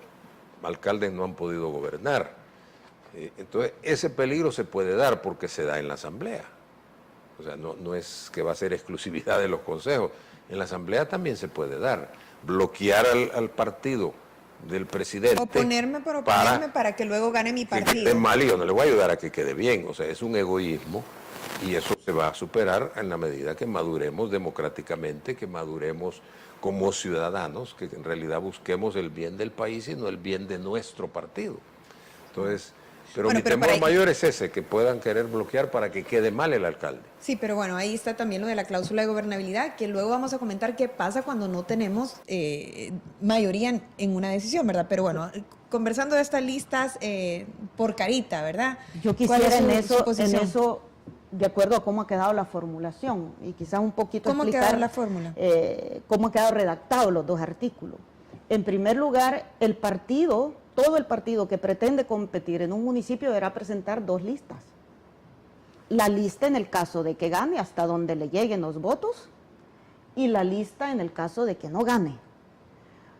alcaldes no han podido gobernar. Entonces, ese peligro se puede dar porque se da en la asamblea. O sea, no es que va a ser exclusividad de los consejos. En la asamblea también se puede dar. Bloquear al partido del presidente. Oponerme para que luego gane mi partido. Que quede mal, y yo no le voy a ayudar a que quede bien. O sea, es un egoísmo. Y eso se va a superar en la medida que maduremos democráticamente, que maduremos como ciudadanos, que en realidad busquemos el bien del país y no el bien de nuestro partido. Entonces, pero mi temor mayor es ese, que puedan querer bloquear para que quede mal el alcalde. Sí, pero bueno, ahí está también lo de la cláusula de gobernabilidad, que luego vamos a comentar qué pasa cuando no tenemos mayoría en una decisión, ¿verdad? Pero bueno, conversando de estas listas por carita, ¿verdad? Yo quisiera en eso de acuerdo a cómo ha quedado la formulación, y quizás un poquito ¿Cómo ha explicar quedado la fórmula? Cómo ha quedado redactado los dos artículos. En primer lugar, el partido, todo el partido que pretende competir en un municipio deberá presentar 2 listas. La lista en el caso de que gane, hasta donde le lleguen los votos, y la lista en el caso de que no gane.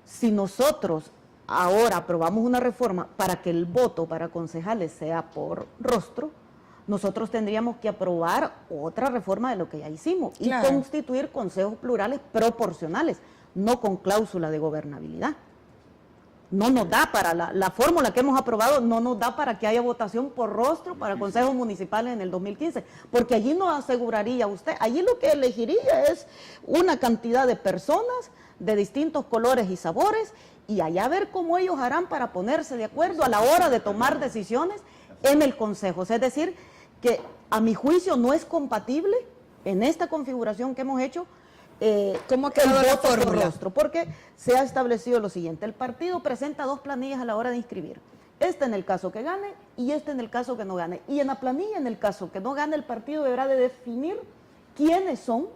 Si nosotros ahora aprobamos una reforma para que el voto para concejales sea por rostro, nosotros tendríamos que aprobar otra reforma de lo que ya hicimos y constituir consejos plurales proporcionales, no con cláusula de gobernabilidad. No nos da para la fórmula que hemos aprobado, no nos da para que haya votación por rostro para consejos municipales en el 2015, porque allí no aseguraría usted, allí lo que elegiría es una cantidad de personas de distintos colores y sabores, y allá ver cómo ellos harán para ponerse de acuerdo a la hora de tomar decisiones en el consejo. Es decir, que a mi juicio no es compatible en esta configuración que hemos hecho ¿cómo ha quedado la voto por fórmula? rostro, porque se ha establecido lo siguiente: el partido presenta 2 planillas a la hora de inscribir, esta en el caso que gane y esta en el caso que no gane, y en la planilla en el caso que no gane, el partido deberá de definir quiénes son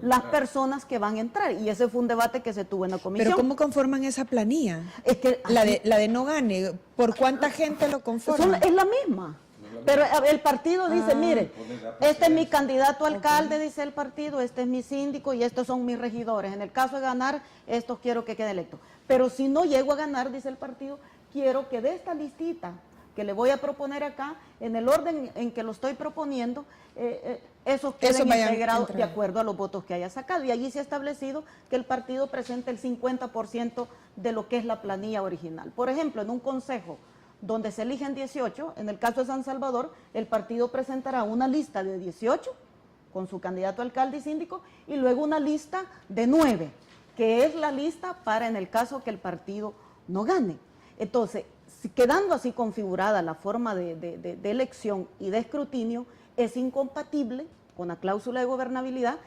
las personas que van a entrar, y ese fue un debate que se tuvo en la comisión. ¿Pero cómo conforman esa planilla? Es que la de no gane, ¿por cuánta gente lo conforma? es la misma. Pero el partido dice, mire, este es mi candidato a alcalde, dice el partido, este es mi síndico y estos son mis regidores. En el caso de ganar, estos quiero que quede electo. Pero si no llego a ganar, dice el partido, quiero que de esta listita que le voy a proponer acá, en el orden en que lo estoy proponiendo, esos queden integrados de acuerdo a los votos que haya sacado. Y allí se ha establecido que el partido presente el 50% de lo que es la planilla original. Por ejemplo, en un consejo donde se eligen 18, en el caso de San Salvador, el partido presentará una lista de 18 con su candidato a alcalde y síndico, y luego una lista de 9, que es la lista para en el caso que el partido no gane. Entonces, quedando así configurada la forma de elección y de escrutinio, es incompatible con la cláusula de gobernabilidad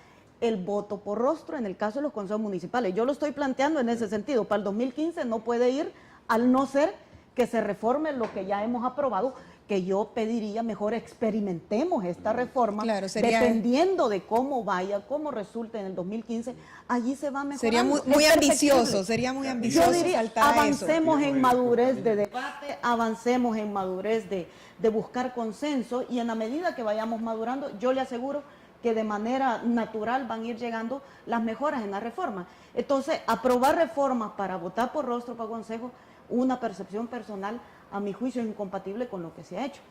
el voto por rostro en el caso de los consejos municipales. Yo lo estoy planteando en ese sentido. Para el 2015 no puede ir, al no ser que se reforme lo que ya hemos aprobado, que yo pediría mejor experimentemos esta reforma, dependiendo de cómo vaya, cómo resulte en el 2015, allí se va mejorando. Sería muy ambicioso, Yo diría, avancemos en madurez de debate, avancemos en madurez de buscar consenso, y en la medida que vayamos madurando, yo le aseguro que de manera natural van a ir llegando las mejoras en la reforma. Entonces, aprobar reformas para votar por rostro para consejo, una percepción personal, a mi juicio, es incompatible con lo que se ha hecho.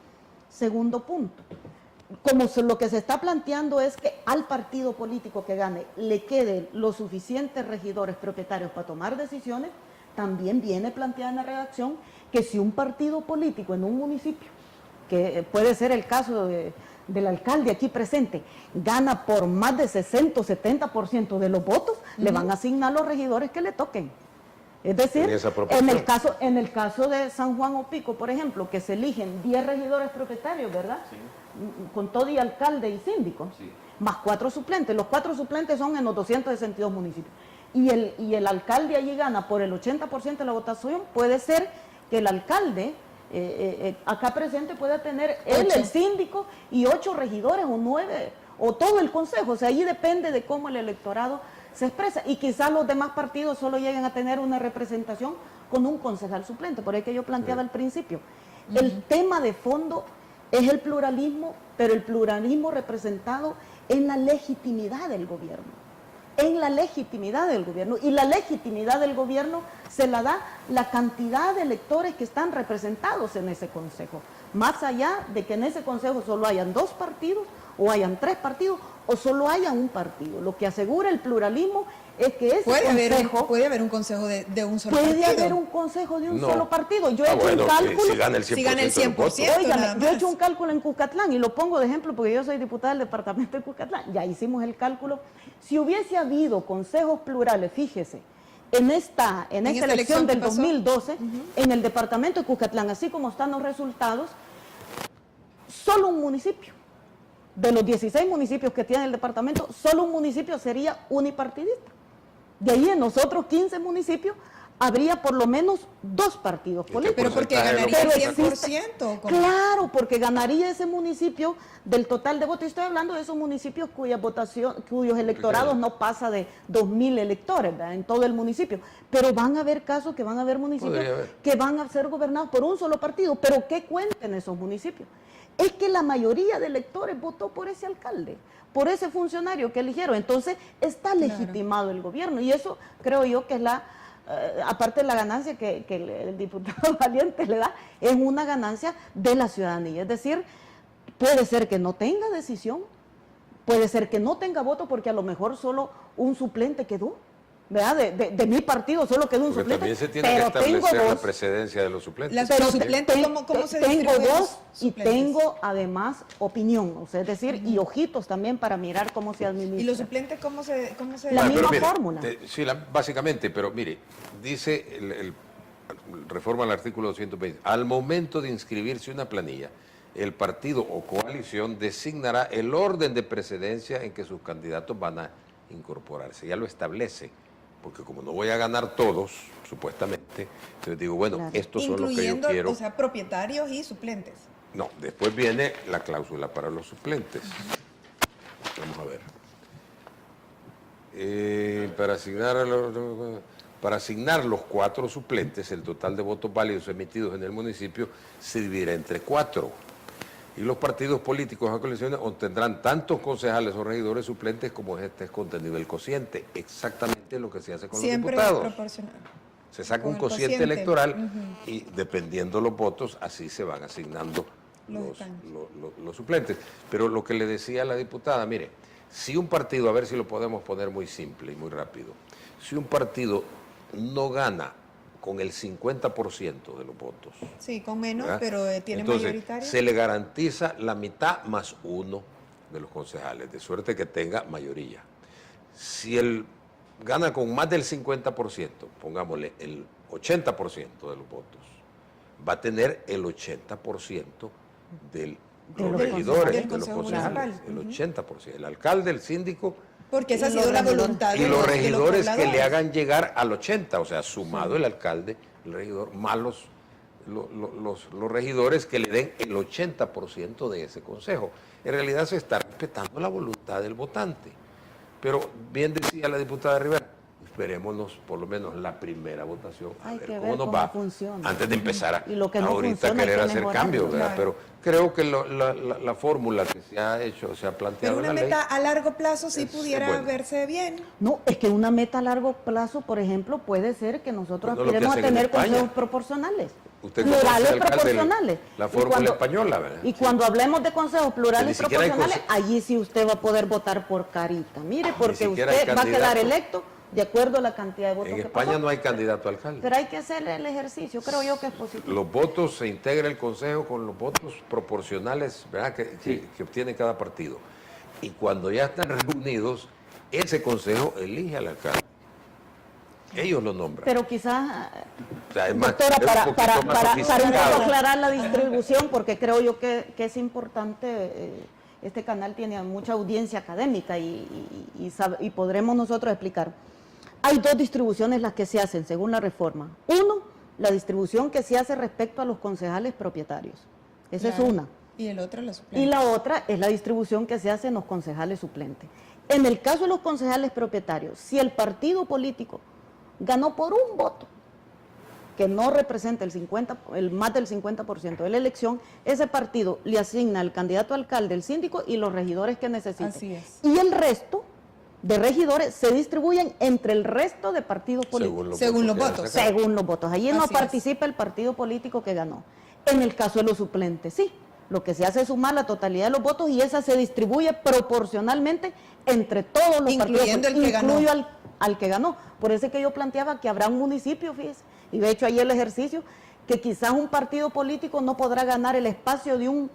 Segundo punto, como lo que se está planteando es que al partido político que gane le queden los suficientes regidores propietarios para tomar decisiones, también viene planteada en la redacción que si un partido político en un municipio, que puede ser el caso del alcalde aquí presente, gana por más de 60 o 70% de los votos, le van a asignar los regidores que le toquen. Es decir, en el caso de San Juan Opico, por ejemplo, que se eligen 10 regidores propietarios, ¿verdad? Sí. Con todo y alcalde y síndico, más 4 suplentes. Los 4 suplentes son en los 262 municipios. Y el alcalde allí gana por el 80% de la votación. Puede ser que el alcalde acá presente pueda tener él, el síndico, y 8 regidores o 9, o todo el consejo. O sea, allí depende de cómo el electorado se expresa, y quizás los demás partidos solo lleguen a tener una representación con un concejal suplente, por eso que yo planteaba al principio. El tema de fondo es el pluralismo, pero el pluralismo representado en la legitimidad del gobierno, y la legitimidad del gobierno se la da la cantidad de electores que están representados en ese consejo, más allá de que en ese consejo solo hayan 2 partidos, o hayan 3 partidos, o solo haya un partido. Lo que asegura el pluralismo es que ese consejo... ¿Puede haber un consejo de un solo partido? Puede haber un consejo de un solo partido. Yo he hecho un cálculo... Si gana el 100%. Óigame, yo he hecho un cálculo en Cuscatlán, y lo pongo de ejemplo porque yo soy diputada del departamento de Cuscatlán. Ya hicimos el cálculo. Si hubiese habido consejos plurales, fíjese, en esta elección del 2012, en el departamento de Cuscatlán, así como están los resultados, solo un municipio, de los 16 municipios que tiene el departamento, solo un municipio sería unipartidista. De ahí en los otros 15 municipios habría por lo menos 2 partidos políticos. Pero porque ganaría el 100%. Claro, porque ganaría ese municipio del total de votos. Y estoy hablando de esos municipios cuyos electorados no pasa de 2.000 electores, ¿verdad?, en todo el municipio. Pero van a haber casos que van a haber municipios que van a ser gobernados por un solo partido. Pero ¿qué cuenten esos municipios? Es que la mayoría de electores votó por ese alcalde, por ese funcionario que eligieron. Entonces está legitimado el gobierno. Y eso creo yo que es aparte de la ganancia que el diputado Valiente le da, es una ganancia de la ciudadanía. Es decir, puede ser que no tenga decisión, puede ser que no tenga voto porque a lo mejor solo un suplente quedó, ¿verdad? De mi partido solo quedó un Porque suplente. también se tiene que establecer la precedencia de los suplentes. Los suplentes, ¿cómo se tengo distribuyen los voz y suplentes? tengo además opinión, o sea, es decir, y ojitos también para mirar cómo se administra. ¿Y los suplentes cómo se La Bueno, misma pero mire, fórmula. Sí, básicamente, pero mire, dice reforma al artículo 220, al momento de inscribirse una planilla, el partido o coalición designará el orden de precedencia en que sus candidatos van a incorporarse. Ya lo establece, porque como no voy a ganar todos, supuestamente, entonces digo, bueno, Claro. estos son los que yo Incluyendo, quiero. o sea, propietarios y suplentes. No, después viene la cláusula para los suplentes. Vamos a ver. Para asignar los 4 suplentes, el total de votos válidos emitidos en el municipio se dividirá entre 4. Y los partidos políticos o coaliciones obtendrán tantos concejales o regidores suplentes como esté contenido el cociente. Exactamente lo que se hace con Siempre los diputados. proporcional. Se saca Con un el cociente cociente. electoral y dependiendo los votos, así se van asignando los suplentes. Pero lo que le decía a la diputada, mire, si un partido, a ver si lo podemos poner muy simple y muy rápido, si un partido no gana con el 50% de los votos. Sí, con menos, ¿verdad? pero tiene Entonces, mayoritario. se le garantiza la mitad más 1 de los concejales, de suerte que tenga mayoría. Si él gana con más del 50%, pongámosle el 80% de los votos, va a tener el 80% de los regidores, del de los Consejo concejales, Municipal. el 80%. El alcalde, el síndico Porque esa ha Y sido los la regidores. voluntad y de los de regidores que le pobladores. hagan llegar al 80, o sea, sumado el alcalde, el regidor, más los regidores que le den el 80% de ese consejo. En realidad se está respetando la voluntad del votante. Pero bien decía la diputada Rivera, esperémonos por lo menos la primera votación, a Hay ver que cómo ver nos cómo va, funciona. antes de empezar Y lo que no ahorita funciona hay querer que hacer mejorarlo, cambios, ¿verdad? claro. Pero creo que la fórmula que se ha hecho, se ha planteado Pero una en la ley, meta a largo plazo sí es pudiera buena. verse bien. No, es que una meta a largo plazo, por ejemplo, puede ser que nosotros Pues no lo que aspiremos a hacen en tener España. consejos proporcionales. Usted conoce, Plurales alcalde, proporcionales. la Y fórmula cuando- española, ¿verdad? Y cuando hablemos de consejos plurales ni siquiera hay proporcionales, allí sí usted va a poder votar por carita. Mire, porque siquiera hay usted va a quedar candidato. electo de acuerdo a la cantidad de votos En que España pasó. no hay candidato a alcalde. Pero hay que hacer el ejercicio, creo yo que es positivo. Los votos, se integra el consejo con los votos proporcionales, ¿verdad? Que obtiene cada partido. Y cuando ya están reunidos, ese consejo elige al alcalde. Ellos lo nombran. Pero quizás, O sea, es más- doctora, es un para poquito más un poco sofisticado. aclarar la distribución, porque creo yo que es importante, este canal tiene mucha audiencia académica y podremos nosotros explicar. Hay 2 distribuciones las que se hacen según la reforma. Uno, la distribución que se hace respecto a los concejales propietarios. Esa Claro. es una. Y el otro los Y suplentes. la otra es la distribución que se hace en los concejales suplentes. En el caso de los concejales propietarios, si el partido político ganó por un voto, que no representa el más del 50% de la elección, ese partido le asigna al candidato a alcalde, el síndico y los regidores que necesiten. Así es. Y el resto de regidores se distribuyen entre el resto de partidos políticos. Según los que han votos. sacado. Según los votos. Allí no Así es. participa el partido político que ganó. En el caso de los suplentes, sí. Lo que se hace es sumar la totalidad de los votos y esa se distribuye proporcionalmente entre todos los Incluyendo partidos. el que ganó. Incluyo al que ganó. Por eso es que yo planteaba que habrá un municipio, fíjese, y de hecho ahí el ejercicio, que quizás un partido político no podrá ganar el espacio de un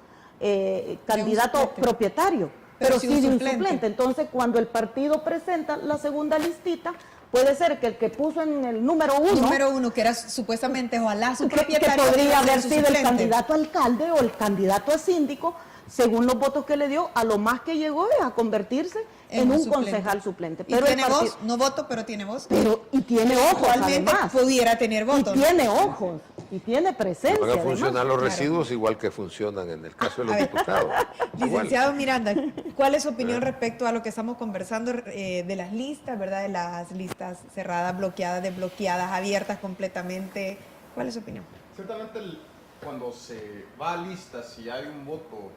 candidato suplente. propietario, Pero pero sí sí un de un suplente. suplente. Entonces, cuando el partido presenta la segunda listita, puede ser que el que puso en el número 1, Número 1, que era supuestamente ojalá su que propietario, podría iba a ser haber su sido el suplente. candidato a alcalde o el candidato a síndico, según los votos que le dio, a lo más que llegó es a convertirse en un concejal suplente. Pero tiene voz, no voto, pero tiene voz. Y tiene ojos, Actualmente además. pudiera tener votos. Y tiene ojos, y tiene presencia. Van a además. funcionar los residuos igual que funcionan en el caso de los diputados. Licenciado Miranda, ¿cuál es su opinión respecto a lo que estamos conversando de las listas, verdad? De las listas cerradas, bloqueadas, desbloqueadas, abiertas completamente. ¿Cuál es su opinión? Ciertamente cuando se va a listas y hay un voto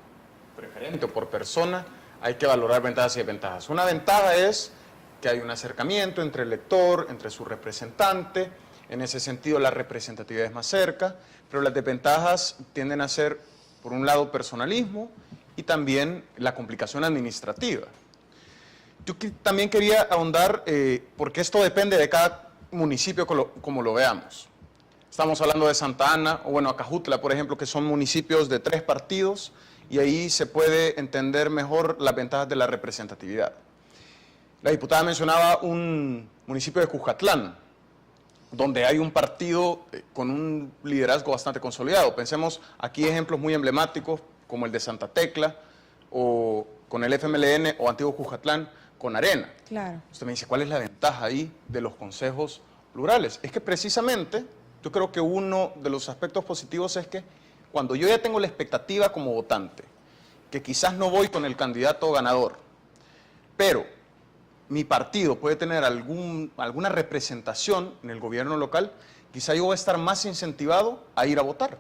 preferente o por persona, hay que valorar ventajas y desventajas. Una ventaja es que hay un acercamiento entre el elector, entre su representante. En ese sentido, la representatividad es más cerca, pero las desventajas tienden a ser, por un lado, personalismo y también la complicación administrativa. Yo también quería ahondar, porque esto depende de cada municipio como lo veamos. Estamos hablando de Santa Ana, o bueno, Acajutla, por ejemplo, que son municipios de 3 partidos, y ahí se puede entender mejor las ventajas de la representatividad. La diputada mencionaba un municipio de Cujatlán, donde hay un partido con un liderazgo bastante consolidado. Pensemos aquí ejemplos muy emblemáticos como el de Santa Tecla o con el FMLN o Antiguo Cujatlán con Arena. Claro. Usted me dice, ¿cuál es la ventaja ahí de los consejos plurales? Es que precisamente yo creo que uno de los aspectos positivos es que cuando yo ya tengo la expectativa como votante, que quizás no voy con el candidato ganador, pero mi partido puede tener alguna representación en el gobierno local, quizá yo voy a estar más incentivado a ir a votar.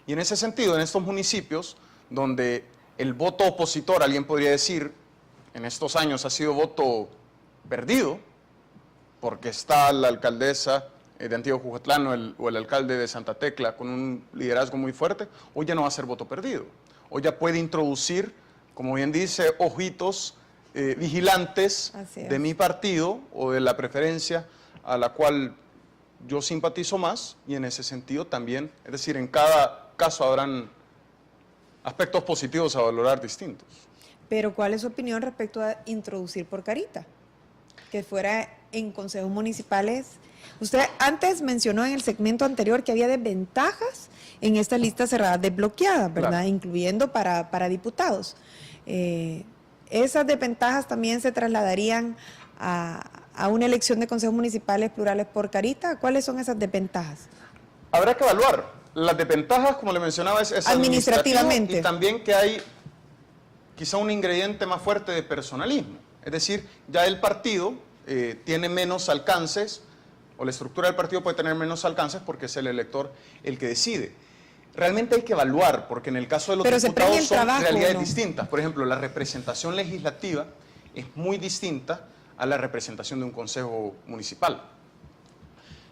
Y en ese sentido, en estos municipios donde el voto opositor, alguien podría decir, en estos años ha sido voto perdido, porque está la alcaldesa de Antiguo Cujatlán o el alcalde de Santa Tecla con un liderazgo muy fuerte, hoy ya no va a ser voto perdido. Hoy ya puede introducir, como bien dice, ojitos vigilantes de mi partido o de la preferencia a la cual yo simpatizo más, y en ese sentido también, es decir, en cada caso habrán aspectos positivos a valorar distintos. Pero ¿cuál es su opinión respecto a introducir por carita? Que fuera en consejos municipales. Usted antes mencionó en el segmento anterior que había desventajas en estas listas cerradas desbloqueadas, ¿verdad? Claro. Incluyendo para diputados. ¿Esas desventajas también se trasladarían a una elección de consejos municipales plurales por carita? ¿Cuáles son esas desventajas? Habrá que evaluar. Las desventajas, como le mencionaba, es administrativamente. Y también que hay quizá un ingrediente más fuerte de personalismo. Es decir, ya el partido tiene menos alcances, o la estructura del partido puede tener menos alcances porque es el elector el que decide. Realmente hay que evaluar, porque en el caso de los diputados son realidades distintas. Por ejemplo, la representación legislativa es muy distinta a la representación de un consejo municipal.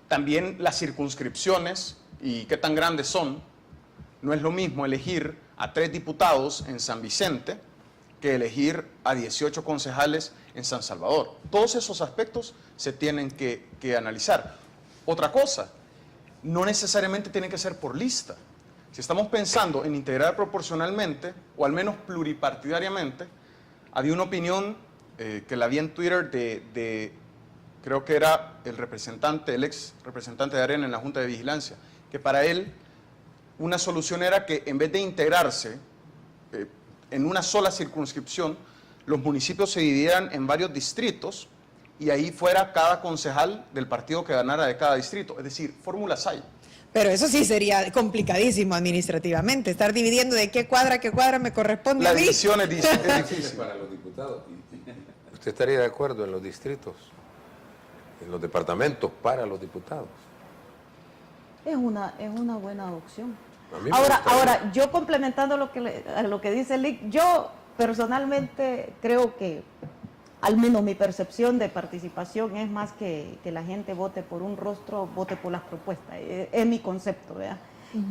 También las circunscripciones y qué tan grandes son. No es lo mismo elegir a 3 diputados en San Vicente que elegir a 18 concejales en San Salvador. Todos esos aspectos se tienen que analizar. Otra cosa, no necesariamente tiene que ser por lista. Si estamos pensando en integrar proporcionalmente, o al menos pluripartidariamente, había una opinión que la vi en Twitter creo que era el ex representante de Arena en la Junta de Vigilancia, que para él una solución era que en vez de integrarse en una sola circunscripción, los municipios se dividieran en varios distritos y ahí fuera cada concejal del partido que ganara de cada distrito. Es decir, fórmulas hay. Pero eso sí sería complicadísimo administrativamente, estar dividiendo de qué cuadra me corresponde a mí. La división es difícil. Para los diputados. ¿Usted estaría de acuerdo en los distritos, en los departamentos para los diputados? Es una buena opción. Ahora, yo complementando lo que dice Lick, yo personalmente creo que, al menos mi percepción de participación es más que la gente vote por un rostro, vote por las propuestas. Es mi concepto, ¿verdad?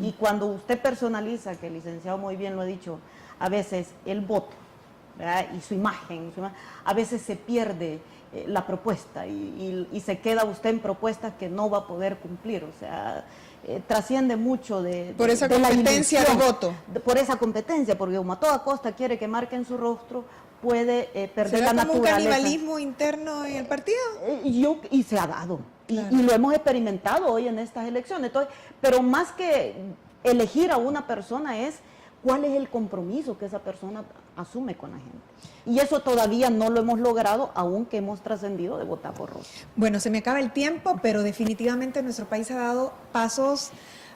Y cuando usted personaliza, que el licenciado muy bien lo ha dicho, a veces el voto, ¿verdad? Y su imagen, a veces se pierde la propuesta y se queda usted en propuestas que no va a poder cumplir, o sea, trasciende mucho por esa competencia de voto. Por esa competencia, porque como a toda costa quiere que marquen su rostro, puede perder la naturaleza. ¿Será como un canibalismo interno en el partido? Y se ha dado, claro. y lo hemos experimentado hoy en estas elecciones. Entonces, pero más que elegir a una persona es cuál es el compromiso que esa persona asume con la gente. Y eso todavía no lo hemos logrado, aunque hemos trascendido de votar por Rosa. Bueno, se me acaba el tiempo, pero definitivamente nuestro país ha dado pasos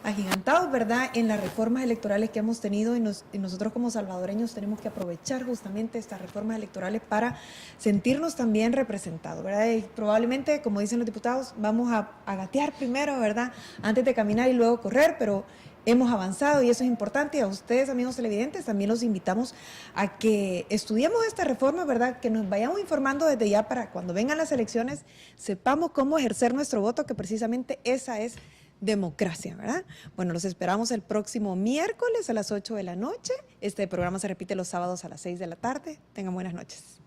agigantados, ¿verdad?, en las reformas electorales que hemos tenido, y nosotros como salvadoreños tenemos que aprovechar justamente estas reformas electorales para sentirnos también representados, ¿verdad? Y probablemente, como dicen los diputados, vamos a gatear primero, ¿verdad?, antes de caminar y luego correr, pero hemos avanzado y eso es importante. Y a ustedes, amigos televidentes, también los invitamos a que estudiemos esta reforma, ¿verdad?, que nos vayamos informando desde ya para cuando vengan las elecciones sepamos cómo ejercer nuestro voto, que precisamente esa es democracia, ¿verdad? Bueno, los esperamos el próximo miércoles a las 8 de la noche. Este programa se repite los sábados a las 6 de la tarde. Tengan buenas noches.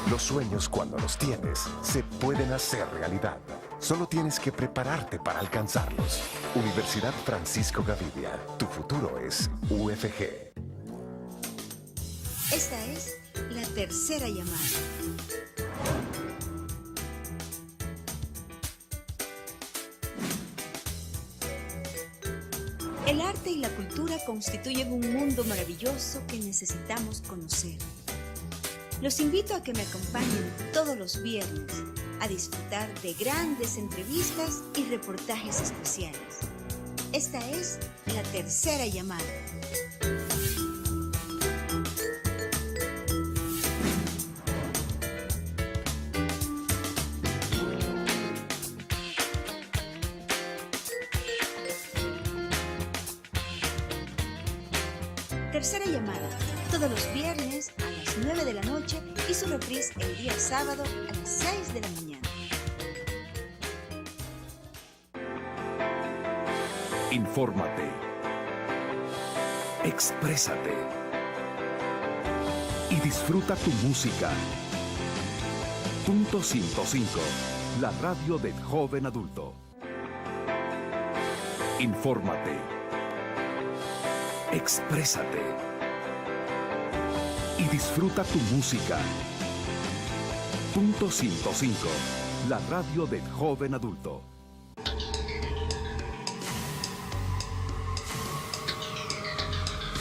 Los sueños, cuando los tienes, se pueden hacer realidad. Solo tienes que prepararte para alcanzarlos. Universidad Francisco Gavidia. Tu futuro es UFG. Esta es la tercera llamada. El arte y la cultura constituyen un mundo maravilloso que necesitamos conocer. Los invito a que me acompañen todos los viernes a disfrutar de grandes entrevistas y reportajes especiales. Esta es la tercera llamada. Tercera llamada, todos los viernes a las 9 de la noche y su reprise el día sábado a las 6 de la mañana. Infórmate. Exprésate. Y disfruta tu música. Punto 105. La radio del joven adulto. Infórmate. Exprésate. Y disfruta tu música. Punto 105. La radio del joven adulto.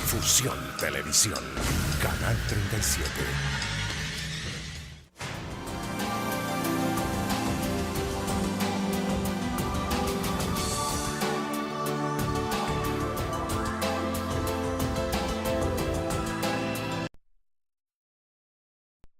Fusión Televisión. Canal 37.